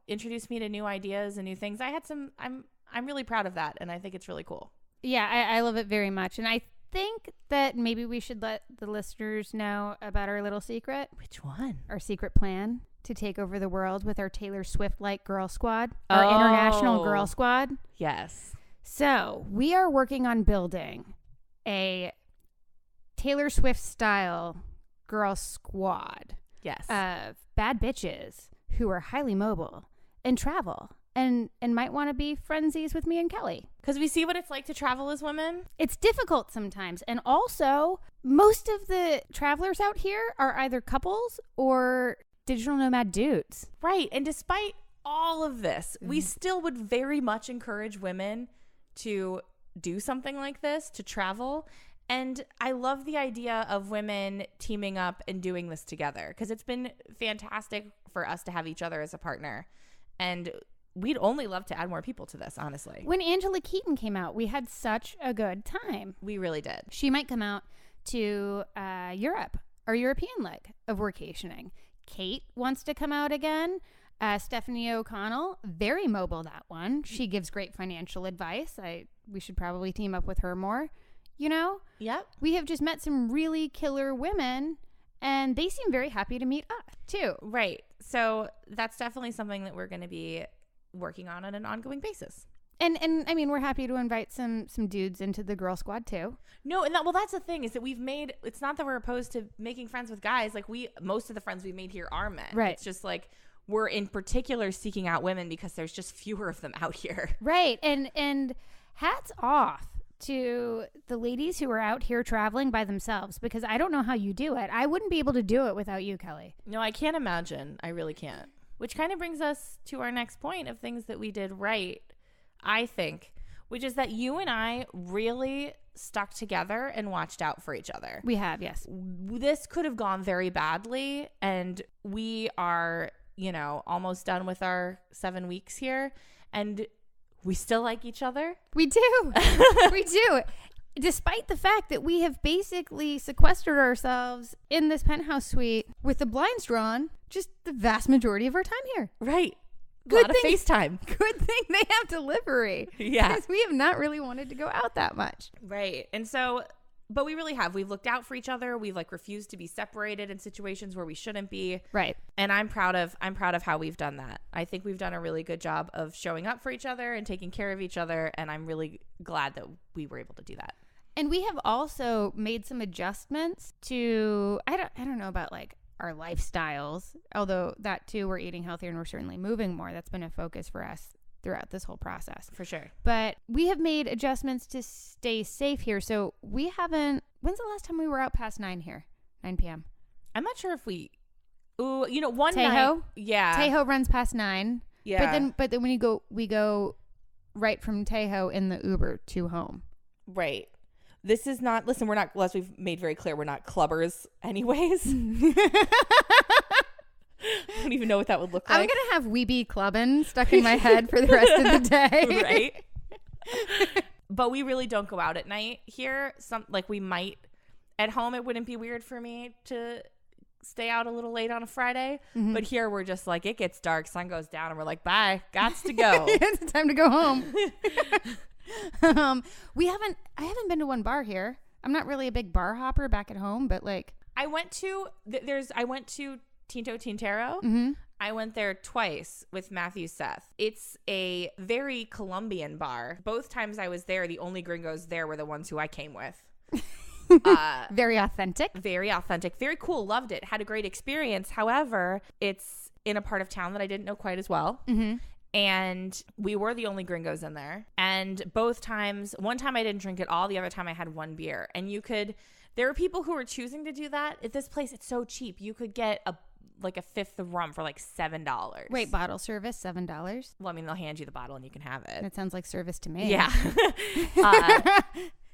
Speaker 2: introduce me to new ideas and new things. I'm really proud of that. And I think it's really cool.
Speaker 1: Yeah, I love it very much. And I think that maybe we should let the listeners know about our little secret.
Speaker 2: Which one?
Speaker 1: Our secret plan to take over the world with our Taylor Swift-like girl squad, our international girl squad.
Speaker 2: Yes.
Speaker 1: So we are working on building a Taylor Swift-style girl squad.
Speaker 2: Yes.
Speaker 1: Of bad bitches who are highly mobile and travel and might want to be friendsies with me and Kelly.
Speaker 2: Because we see what it's like to travel as women.
Speaker 1: It's difficult sometimes. And also, most of the travelers out here are either couples or digital nomad dudes.
Speaker 2: Right. And despite all of this, we still would very much encourage women to do something like this, to travel. And I love the idea of women teaming up and doing this together because it's been fantastic for us to have each other as a partner. And we'd only love to add more people to this, honestly.
Speaker 1: When Angela Keaton came out, we had such a good time.
Speaker 2: We really did.
Speaker 1: She might come out to Europe, our European leg of Workationing. Kate wants to come out again. Stephanie O'Connell, very mobile, that one. She gives great financial advice. We should probably team up with her more, Yep. We have just met some really killer women, and they seem very happy to meet us, too.
Speaker 2: Right. So that's definitely something that we're going to be working on an ongoing basis.
Speaker 1: And I mean, we're happy to invite some dudes into the girl squad too.
Speaker 2: No, and that's the thing is that it's not that we're opposed to making friends with guys. Like most of the friends we made here are men.
Speaker 1: Right.
Speaker 2: It's just like we're in particular seeking out women because there's just fewer of them out here.
Speaker 1: Right. And hats off to the ladies who are out here traveling by themselves, because I don't know how you do it. I wouldn't be able to do it without you, Kelly.
Speaker 2: No, I can't imagine. I really can't. Which kind of brings us to our next point of things that we did right, I think, which is that you and I really stuck together and watched out for each other.
Speaker 1: We have, yes.
Speaker 2: This could have gone very badly, and we are, almost done with our 7 weeks here, and we still like each other.
Speaker 1: We do. We do. Despite the fact that we have basically sequestered ourselves in this penthouse suite with the blinds drawn just the vast majority of our time here.
Speaker 2: Right.
Speaker 1: Good
Speaker 2: a lot
Speaker 1: thing,
Speaker 2: of FaceTime.
Speaker 1: Good thing they have delivery.
Speaker 2: Yeah.
Speaker 1: Because we have not really wanted to go out that much.
Speaker 2: Right. And so, but we really have. We've looked out for each other. We've refused to be separated in situations where we shouldn't be.
Speaker 1: Right.
Speaker 2: And I'm proud of how we've done that. I think we've done a really good job of showing up for each other and taking care of each other. And I'm really glad that we were able to do that.
Speaker 1: And we have also made some adjustments to, I don't know about our lifestyles, although that too, we're eating healthier and we're certainly moving more. That's been a focus for us throughout this whole process.
Speaker 2: For sure.
Speaker 1: But we have made adjustments to stay safe here. So we haven't, when's the last time we were out past 9 here? 9 p.m.
Speaker 2: I'm not sure if we, one
Speaker 1: Tejo?
Speaker 2: night. Yeah.
Speaker 1: Tejo runs past 9.
Speaker 2: Yeah.
Speaker 1: But then we go right from Tejo in the Uber to home.
Speaker 2: Right. This is not, listen, we're not, as we've made very clear, we're not clubbers anyways. I don't even know what that would look like.
Speaker 1: I'm going to have "We Be Clubbin" stuck in my head for the rest of the day.
Speaker 2: Right. But we really don't go out at night here. We might, at home, it wouldn't be weird for me to stay out a little late on a Friday. Mm-hmm. But here we're just it gets dark, sun goes down, and we're like, bye, gots to go.
Speaker 1: It's time to go home. I haven't been to one bar here. I'm not really a big bar hopper back at home, but
Speaker 2: I went to Tinto Tintero.
Speaker 1: Mm-hmm.
Speaker 2: I went there twice with Matthew Seth. It's a very Colombian bar. Both times I was there, the only gringos there were the ones who I came with.
Speaker 1: Very authentic.
Speaker 2: Very authentic. Very cool. Loved it. Had a great experience. However, it's in a part of town that I didn't know quite as well.
Speaker 1: Mm-hmm.
Speaker 2: And we were the only gringos in there. And both times, one time I didn't drink at all. The other time I had one beer. And there were people who were choosing to do that. At this place, it's so cheap. You could get a fifth of rum for $7.
Speaker 1: Wait, bottle service, $7?
Speaker 2: Well, I mean, they'll hand you the bottle and you can have it.
Speaker 1: That sounds like service to me.
Speaker 2: Yeah.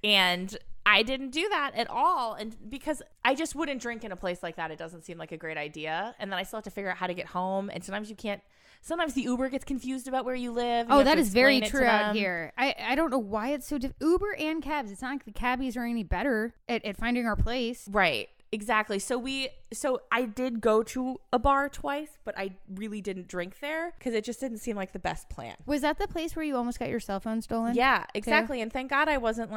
Speaker 2: And I didn't do that at all. And because I just wouldn't drink in a place like that. It doesn't seem like a great idea. And then I still have to figure out how to get home. And sometimes you can't. Sometimes the Uber gets confused about where you live.
Speaker 1: Oh, that is very true out here. I don't know why it's so difficult. Uber and cabs. It's not like the cabbies are any better at finding our place.
Speaker 2: Right. Exactly. So I did go to a bar twice, but I really didn't drink there because it just didn't seem like the best plan.
Speaker 1: Was that the place where you almost got your cell phone stolen?
Speaker 2: Yeah, exactly. And thank God I wasn't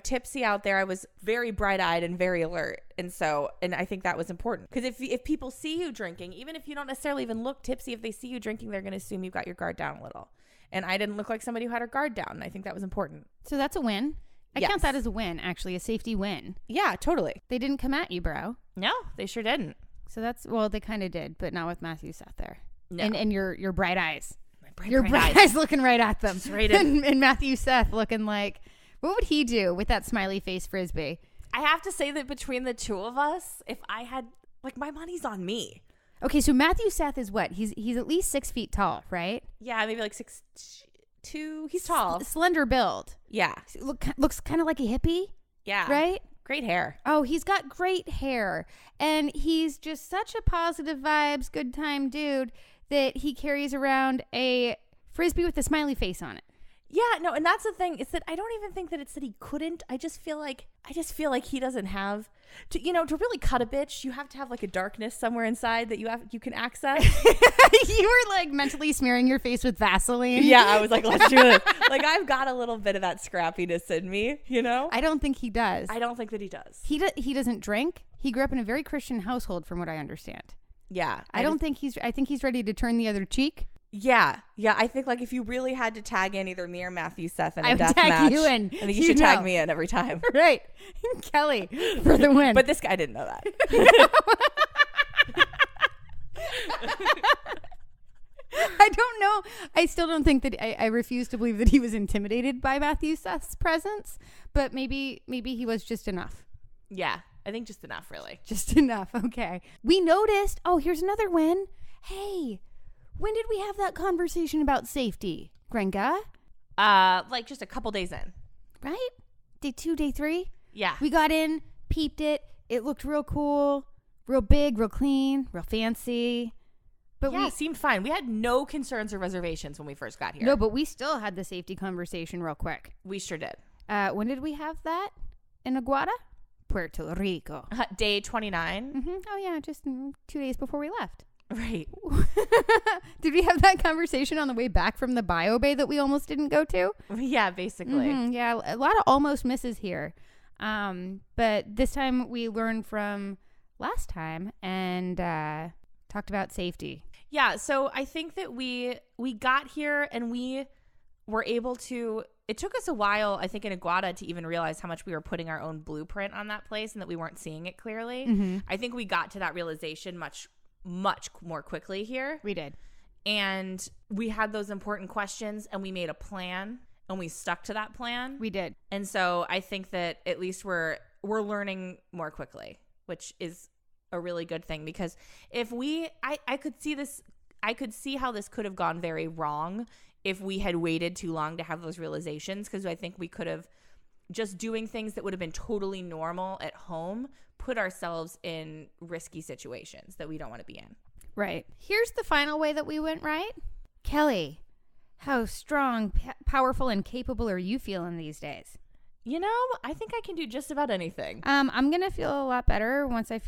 Speaker 2: tipsy out there. I was very bright-eyed and very alert. And I think that was important because if people see you drinking, even if you don't necessarily even look tipsy, if they see you drinking, they're going to assume you've got your guard down a little. And I didn't look like somebody who had her guard down. And I think that was important.
Speaker 1: So that's a win. I count that as a win, actually, a safety win.
Speaker 2: Yeah, totally.
Speaker 1: They didn't come at you, bro.
Speaker 2: No, they sure didn't.
Speaker 1: So they kind of did, but not with Matthew Seth there.
Speaker 2: No.
Speaker 1: And your bright eyes.
Speaker 2: My bright eyes
Speaker 1: looking right at them.
Speaker 2: Right
Speaker 1: and Matthew Seth looking like, what would he do with that smiley face frisbee?
Speaker 2: I have to say that between the two of us, if I had, my money's on me.
Speaker 1: Okay, so Matthew Seth is what? He's at least 6 feet tall, right?
Speaker 2: Yeah, maybe 6'2". He's tall.
Speaker 1: Slender build.
Speaker 2: Yeah.
Speaker 1: Looks kind of like a hippie.
Speaker 2: Yeah.
Speaker 1: Right?
Speaker 2: Great hair.
Speaker 1: Oh, he's got great hair. And he's just such a positive vibes, good time dude that he carries around a frisbee with a smiley face on it.
Speaker 2: Yeah, no, and that's the thing. It's that I don't even think that it's that he couldn't. I just feel like he doesn't have to really cut a bitch. You have to have a darkness somewhere inside that you can access.
Speaker 1: You were mentally smearing your face with Vaseline.
Speaker 2: Yeah, I was like, let's do this. I've got a little bit of that scrappiness in me,
Speaker 1: I don't think he does.
Speaker 2: I don't think that he does.
Speaker 1: He doesn't drink. He grew up in a very Christian household, from what I understand.
Speaker 2: Yeah,
Speaker 1: I think he's ready to turn the other cheek.
Speaker 2: Yeah. I think if you really had to tag in either me or Matthew Seth in a death
Speaker 1: tag
Speaker 2: match,
Speaker 1: you in.
Speaker 2: I think you should tag me in every time.
Speaker 1: Right, Kelly for the win.
Speaker 2: But this guy didn't know that.
Speaker 1: I don't know. I still don't think that I refuse to believe that he was intimidated by Matthew Seth's presence, but maybe he was just enough.
Speaker 2: Yeah, I think just enough, really.
Speaker 1: Just enough. Okay. We noticed. Oh, here's another win. Hey, when did we have that conversation about safety, Gringa?
Speaker 2: Like just a couple days in.
Speaker 1: Right? Day 2, day 3?
Speaker 2: Yeah.
Speaker 1: We got in, peeped it. It looked real cool, real big, real clean, real fancy. But
Speaker 2: yeah, it seemed fine. We had no concerns or reservations when we first got here.
Speaker 1: No, but we still had the safety conversation real quick.
Speaker 2: We sure did.
Speaker 1: When did we have that? In Aguada? Puerto Rico.
Speaker 2: Day 29.
Speaker 1: Mm-hmm. Oh, yeah, just 2 days before we left.
Speaker 2: Right.
Speaker 1: Did we have that conversation on the way back from the bio bay that we almost didn't go to?
Speaker 2: Yeah, basically.
Speaker 1: Mm-hmm. Yeah, a lot of almost misses here. But this time we learned from last time and talked about safety.
Speaker 2: Yeah, so I think that we got here and we were able to, it took us a while, I think, in Aguada to even realize how much we were putting our own blueprint on that place and that we weren't seeing it clearly.
Speaker 1: Mm-hmm.
Speaker 2: I think we got to that realization much more quickly here.
Speaker 1: We did.
Speaker 2: And we had those important questions and we made a plan and we stuck to that plan.
Speaker 1: We did.
Speaker 2: And so I think that at least we're learning more quickly, which is a really good thing, because if I could see how this could have gone very wrong if we had waited too long to have those realizations, because I think we could have just doing things that would have been totally normal at home put ourselves in risky situations that we don't want to be in.
Speaker 1: Right. Here's the final way that we went right. Kelly, how strong, powerful, and capable are you feeling these days?
Speaker 2: You know, I think I can do just about anything.
Speaker 1: I'm going to feel a lot better once I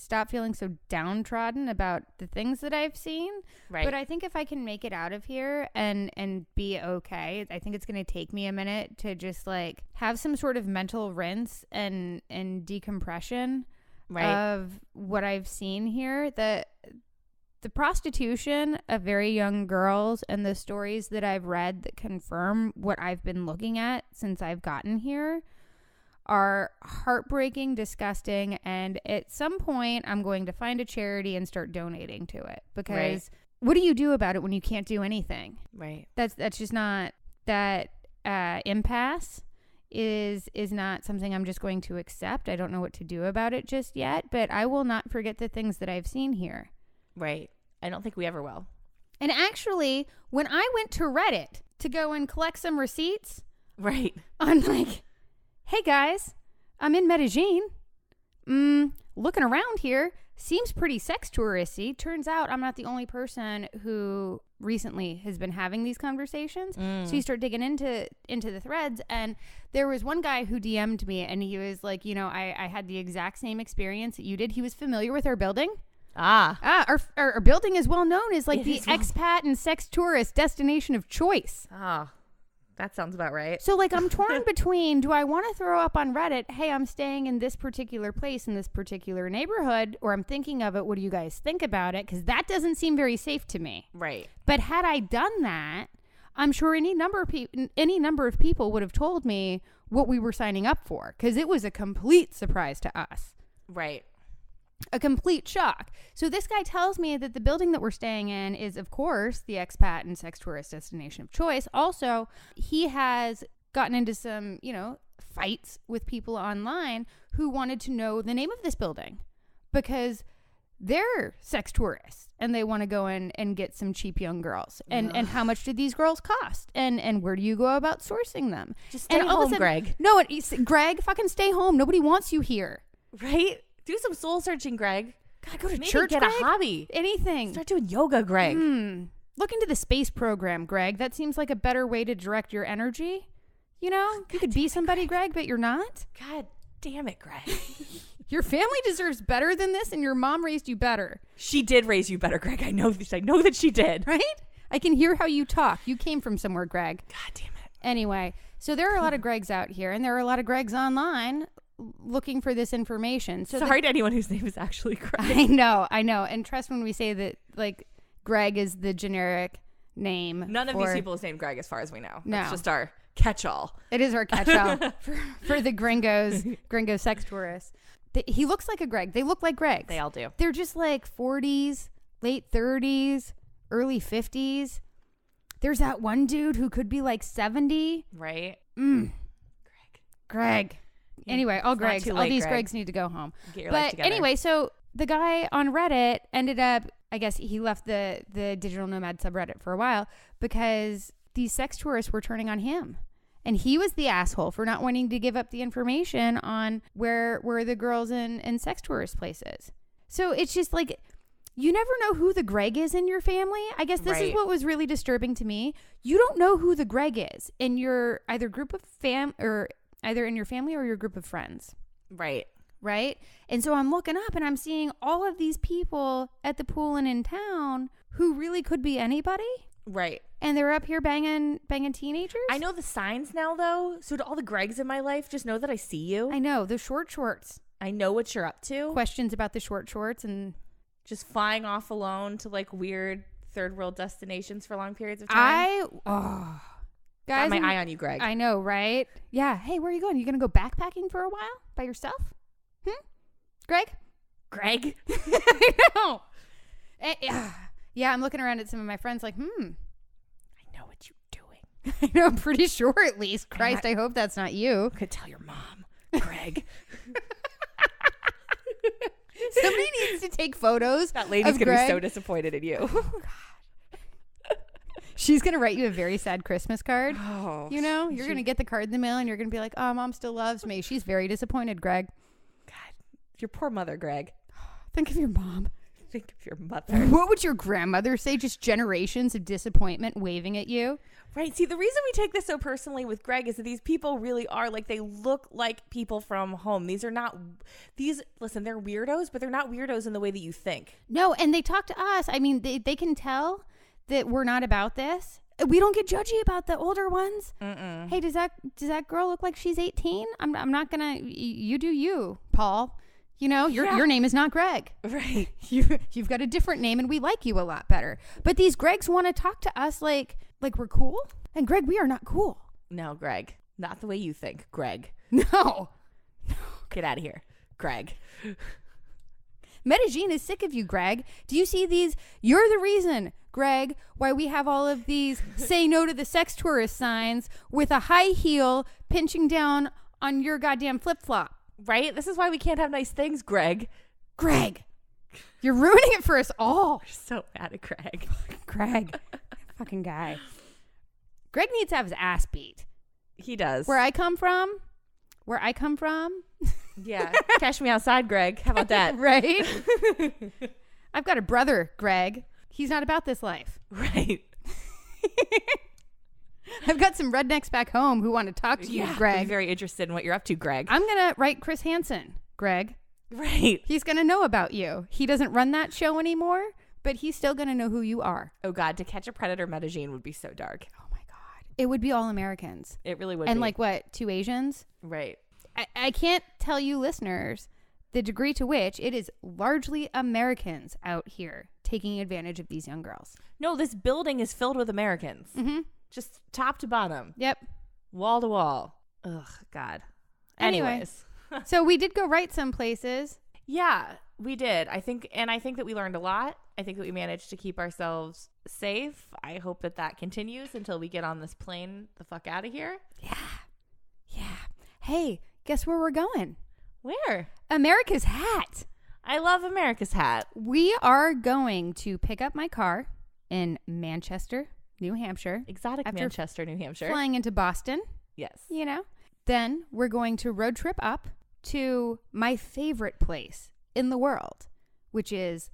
Speaker 1: stop feeling so downtrodden about the things that I've seen.
Speaker 2: Right.
Speaker 1: But I think if I can make it out of here and be okay, I think it's going to take me a minute to just like have some sort of mental rinse and decompression of what I've seen here. The prostitution of very young girls and the stories that I've read that confirm what I've been looking at since I've gotten here are heartbreaking, disgusting, and at some point I'm going to find a charity and start donating to it, because what do you do about it when you can't do anything?
Speaker 2: Right.
Speaker 1: That's just not, that impasse is not something I'm just going to accept. I don't know what to do about it just yet, but I will not forget the things that I've seen here.
Speaker 2: Right. I don't think we ever will.
Speaker 1: And actually, when I went to Reddit to go and collect some receipts,
Speaker 2: right,
Speaker 1: I'm like, hey guys, I'm in Medellín. Looking around here, seems pretty sex touristy. Turns out I'm not the only person who recently has been having these conversations. So you start digging into the threads, and there was one guy who DM'd me, and he was like, you know, I had the exact same experience that you did. He was familiar with our building. Our building is well known as like the expat and sex tourist destination of choice.
Speaker 2: That sounds about right.
Speaker 1: So like I'm torn between, do I want to throw up on Reddit, hey, I'm staying in this particular place in this particular neighborhood, or I'm thinking of it, what do you guys think about it? Because that doesn't seem very safe to me.
Speaker 2: Right.
Speaker 1: But had I done that, I'm sure any number of people would have told me what we were signing up for, because it was a complete surprise to us.
Speaker 2: Right.
Speaker 1: A complete shock. So this guy tells me that the building that we're staying in is, of course, the expat and sex tourist destination of choice. Also, he has gotten into some, fights with people online who wanted to know the name of this building because they're sex tourists and they want to go in and get some cheap young girls. And how much do these girls cost? And where do you go about sourcing them?
Speaker 2: Just stay home, Greg.
Speaker 1: No, Greg, fucking stay home. Nobody wants you here.
Speaker 2: Right? Do some soul searching, Greg.
Speaker 1: God, go to
Speaker 2: Maybe
Speaker 1: church,
Speaker 2: get
Speaker 1: Greg?
Speaker 2: a hobby.
Speaker 1: Anything.
Speaker 2: Start doing yoga, Greg.
Speaker 1: Look into the space program, Greg. That seems like a better way to direct your energy. You could be somebody, Greg, but you're not.
Speaker 2: God damn it, Greg.
Speaker 1: Your family deserves better than this, and your mom raised you better.
Speaker 2: She did raise you better, Greg. I know that she did.
Speaker 1: Right? I can hear how you talk. You came from somewhere, Greg.
Speaker 2: God damn it.
Speaker 1: Anyway, so there are a lot of Gregs out here, and there are a lot of Gregs online looking for this information. So
Speaker 2: sorry to anyone whose name is actually Greg.
Speaker 1: I know. And trust when we say that, like, Greg is the generic name.
Speaker 2: None of these people is named Greg as far as we know.
Speaker 1: No.
Speaker 2: It's just our catch-all.
Speaker 1: It is our catch-all for the gringo sex tourists. He looks like a Greg. They look like Gregs.
Speaker 2: They all do.
Speaker 1: They're just like 40s, late 30s, early 50s. There's that one dude who could be like 70.
Speaker 2: Right.
Speaker 1: Greg. Anyway, all
Speaker 2: not
Speaker 1: Gregs.
Speaker 2: too
Speaker 1: All
Speaker 2: late,
Speaker 1: these
Speaker 2: Greg.
Speaker 1: Gregs need to go home.
Speaker 2: Get your life
Speaker 1: But
Speaker 2: together.
Speaker 1: anyway, so the guy on Reddit ended up, I guess he left the digital nomad subreddit for a while because these sex tourists were turning on him. And he was the asshole for not wanting to give up the information on where the girls in sex tourist places. So it's just like, you never know who the Greg is in your family. I guess this is what was really disturbing to me. You don't know who the Greg is in your either group of either in your family or your group of friends. Right? And so I'm looking up and I'm seeing all of these people at the pool and in town who really could be anybody.
Speaker 2: Right.
Speaker 1: And they're up here banging teenagers.
Speaker 2: I know the signs now, though. So to all the Gregs in my life, just know that I see you.
Speaker 1: I know. The short shorts.
Speaker 2: I know what you're up to.
Speaker 1: Questions about the short shorts and
Speaker 2: just flying off alone to like weird third world destinations for long periods of time.
Speaker 1: Guys,
Speaker 2: got my eye on you, Greg.
Speaker 1: I know, right? Yeah. Hey, where are you going? You going to go backpacking for a while by yourself? Greg? I know. Yeah, I'm looking around at some of my friends like, I
Speaker 2: know what you're doing.
Speaker 1: I know, I'm pretty sure at least. Christ, I hope that's not you.
Speaker 2: Could tell your mom, Greg.
Speaker 1: Somebody needs to take photos.
Speaker 2: That lady's
Speaker 1: of
Speaker 2: going to
Speaker 1: Greg.
Speaker 2: be so disappointed in you.
Speaker 1: Oh, God. She's going to write you a very sad Christmas card.
Speaker 2: Oh,
Speaker 1: you know, you're going to get the card in the mail and you're going to be like, oh, Mom still loves me. She's very disappointed, Greg.
Speaker 2: God, your poor mother, Greg.
Speaker 1: Think of your mom.
Speaker 2: Think of your mother.
Speaker 1: What would your grandmother say? Just generations of disappointment waving at you.
Speaker 2: Right. See, the reason we take this so personally with Greg is that these people really are like, they look like people from home. Listen, they're weirdos, but they're not weirdos in the way that you think.
Speaker 1: No, and they talk to us. I mean, they can tell that we're not about this. We don't get judgy about the older ones.
Speaker 2: Mm-mm.
Speaker 1: Hey, does that girl look like she's 18? I'm not gonna. You do you, Paul. You know, your name is not Greg.
Speaker 2: Right.
Speaker 1: You've got a different name, and we like you a lot better. But these Gregs want to talk to us like we're cool. And Greg, we are not cool.
Speaker 2: No, Greg. Not the way you think, Greg.
Speaker 1: No.
Speaker 2: Get out of here, Greg.
Speaker 1: Medellín is sick of you, Greg. Do you see these? You're the reason, Greg, why we have all of these say no to the sex tourist signs with a high heel pinching down on your goddamn flip-flop.
Speaker 2: Right? This is why we can't have nice things, Greg.
Speaker 1: Greg, you're ruining it for us all.
Speaker 2: We're so mad at Greg.
Speaker 1: Greg, fucking guy. Greg needs to have his ass beat.
Speaker 2: He does.
Speaker 1: Where I come from.
Speaker 2: Yeah. Cash me outside, Greg. How about that?
Speaker 1: Right? I've got a brother, Greg. He's not about this life.
Speaker 2: Right.
Speaker 1: I've got some rednecks back home who want to talk to you, Greg.
Speaker 2: I'm very interested in what you're up to, Greg.
Speaker 1: I'm going to write Chris Hansen, Greg.
Speaker 2: Right.
Speaker 1: He's going to know about you. He doesn't run that show anymore, but he's still going to know who you are.
Speaker 2: Oh, God. To Catch a Predator Medellín would be so dark.
Speaker 1: Oh, my God. It would be all Americans.
Speaker 2: It really would
Speaker 1: and
Speaker 2: be.
Speaker 1: like what, 2 Asians?
Speaker 2: Right.
Speaker 1: I can't tell you listeners the degree to which it is largely Americans out here taking advantage of these young girls.
Speaker 2: No, this building is filled with Americans.
Speaker 1: Mm-hmm.
Speaker 2: Just top to bottom.
Speaker 1: Yep.
Speaker 2: Wall to wall. Ugh, God.
Speaker 1: Anyway.
Speaker 2: Anyways.
Speaker 1: So we did go right some places.
Speaker 2: Yeah, we did. I think that we learned a lot. I think that we managed to keep ourselves safe. I hope that continues until we get on this plane the fuck out of here.
Speaker 1: Yeah. Hey, guess where we're going?
Speaker 2: Where?
Speaker 1: America's Hat.
Speaker 2: I love America's Hat.
Speaker 1: We are going to pick up my car in Manchester, New Hampshire.
Speaker 2: Exotic
Speaker 1: After
Speaker 2: Manchester, New Hampshire.
Speaker 1: Flying into Boston.
Speaker 2: Yes.
Speaker 1: You know. Then we're going to road trip up to my favorite place in the world, which is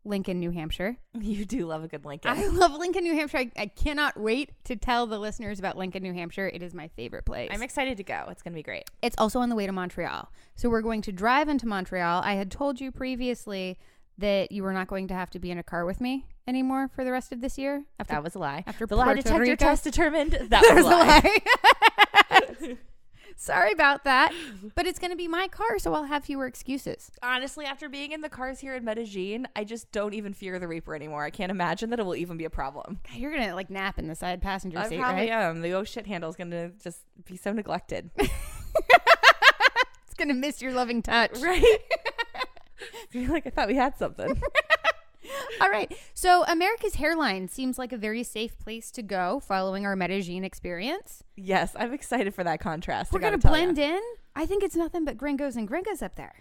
Speaker 1: Lincoln, New Hampshire.
Speaker 2: You do love a good Lincoln.
Speaker 1: I love Lincoln, New Hampshire. I cannot wait to tell the listeners about Lincoln, New Hampshire. It is my favorite place.
Speaker 2: I'm excited to go. It's going to be great.
Speaker 1: It's also on the way to Montreal. So we're going to drive into Montreal. I had told you previously that you were not going to have to be in a car with me anymore for the rest of this year.
Speaker 2: That was a lie.
Speaker 1: After
Speaker 2: the lie
Speaker 1: Puerto
Speaker 2: detector
Speaker 1: Rico.
Speaker 2: test determined that was a lie.
Speaker 1: Sorry about that. But it's going to be my car, so I'll have fewer excuses.
Speaker 2: Honestly, after being in the cars here in Medellín, I just don't even fear the Reaper anymore. I can't imagine that it will even be a problem.
Speaker 1: God, you're going to like nap in the side passenger seat,
Speaker 2: I probably
Speaker 1: right?
Speaker 2: am. The oh shit handle is going to just be so neglected.
Speaker 1: It's going to miss your loving touch.
Speaker 2: Right? I feel like I thought we had something.
Speaker 1: All right. So America's Hairline seems like a very safe place to go following our Medellín experience.
Speaker 2: Yes, I'm excited for that contrast.
Speaker 1: We're going to blend in. I think it's nothing but gringos and gringas up there.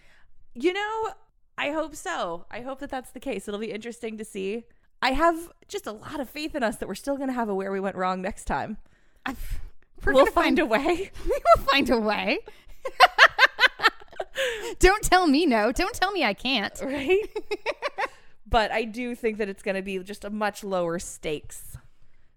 Speaker 2: You know, I hope so. I hope that that's the case. It'll be interesting to see. I have just a lot of faith in us that we're still going to have a Where We Went Wrong next time. We'll find a way.
Speaker 1: We'll find a way. Don't tell me no. Don't tell me I can't.
Speaker 2: Right? But I do think that it's going to be just a much lower stakes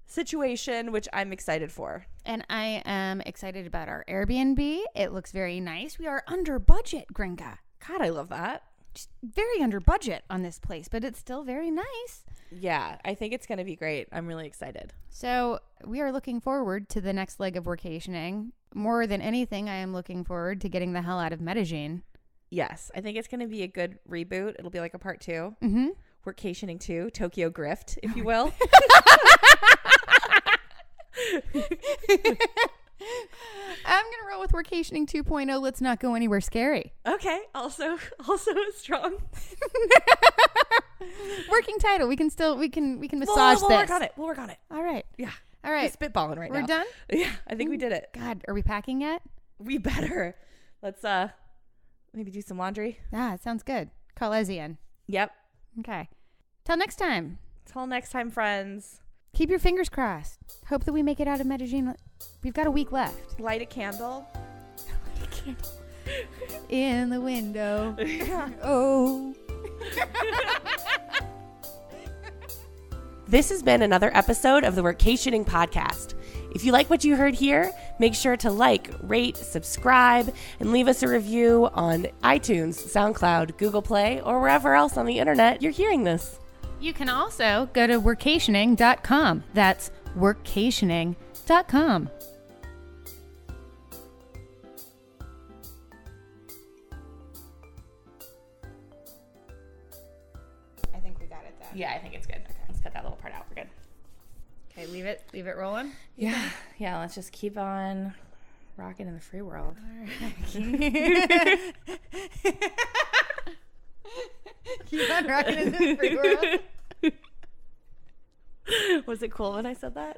Speaker 2: situation, which I'm excited for.
Speaker 1: And I am excited about our Airbnb. It looks very nice. We are under budget, Gringa.
Speaker 2: God, I love that.
Speaker 1: Just very under budget on this place, but it's still very nice.
Speaker 2: Yeah, I think it's going to be great. I'm really excited.
Speaker 1: So we are looking forward to the next leg of workationing. More than anything, I am looking forward to getting the hell out of Medellín.
Speaker 2: Yes, I think it's going to be a good reboot. It'll be like a part 2.
Speaker 1: Mm-hmm.
Speaker 2: Workationing 2, Tokyo Grift, if you will.
Speaker 1: I'm going to roll with Workationing 2.0. Let's not go anywhere scary.
Speaker 2: Okay, also strong.
Speaker 1: Working title. We can massage this.
Speaker 2: We'll work on it.
Speaker 1: All right.
Speaker 2: Yeah.
Speaker 1: All right.
Speaker 2: Just spitballing right now.
Speaker 1: We're done?
Speaker 2: Yeah, I think we did it.
Speaker 1: God, are we packing yet?
Speaker 2: We better. Let's maybe do some laundry.
Speaker 1: Ah, sounds good. Call Ezian.
Speaker 2: Yep.
Speaker 1: Okay. Till next time.
Speaker 2: Till next time, friends.
Speaker 1: Keep your fingers crossed. Hope that we make it out of Medellín. We've got a week left.
Speaker 2: Light a candle.
Speaker 1: In the window. Oh.
Speaker 2: This has been another episode of the Workationing Podcast. If you like what you heard here, make sure to like, rate, subscribe, and leave us a review on iTunes, SoundCloud, Google Play, or wherever else on the internet you're hearing this.
Speaker 1: You can also go to workationing.com. That's workationing.com. I think we got it done.
Speaker 2: Yeah, I think it's good. Okay, let's cut that little part out. We're good.
Speaker 1: Okay, leave it rolling.
Speaker 2: Yeah, let's just keep on rocking in the free world.
Speaker 1: All right. Keep on rocking in the free world.
Speaker 2: Was it cool when I said that?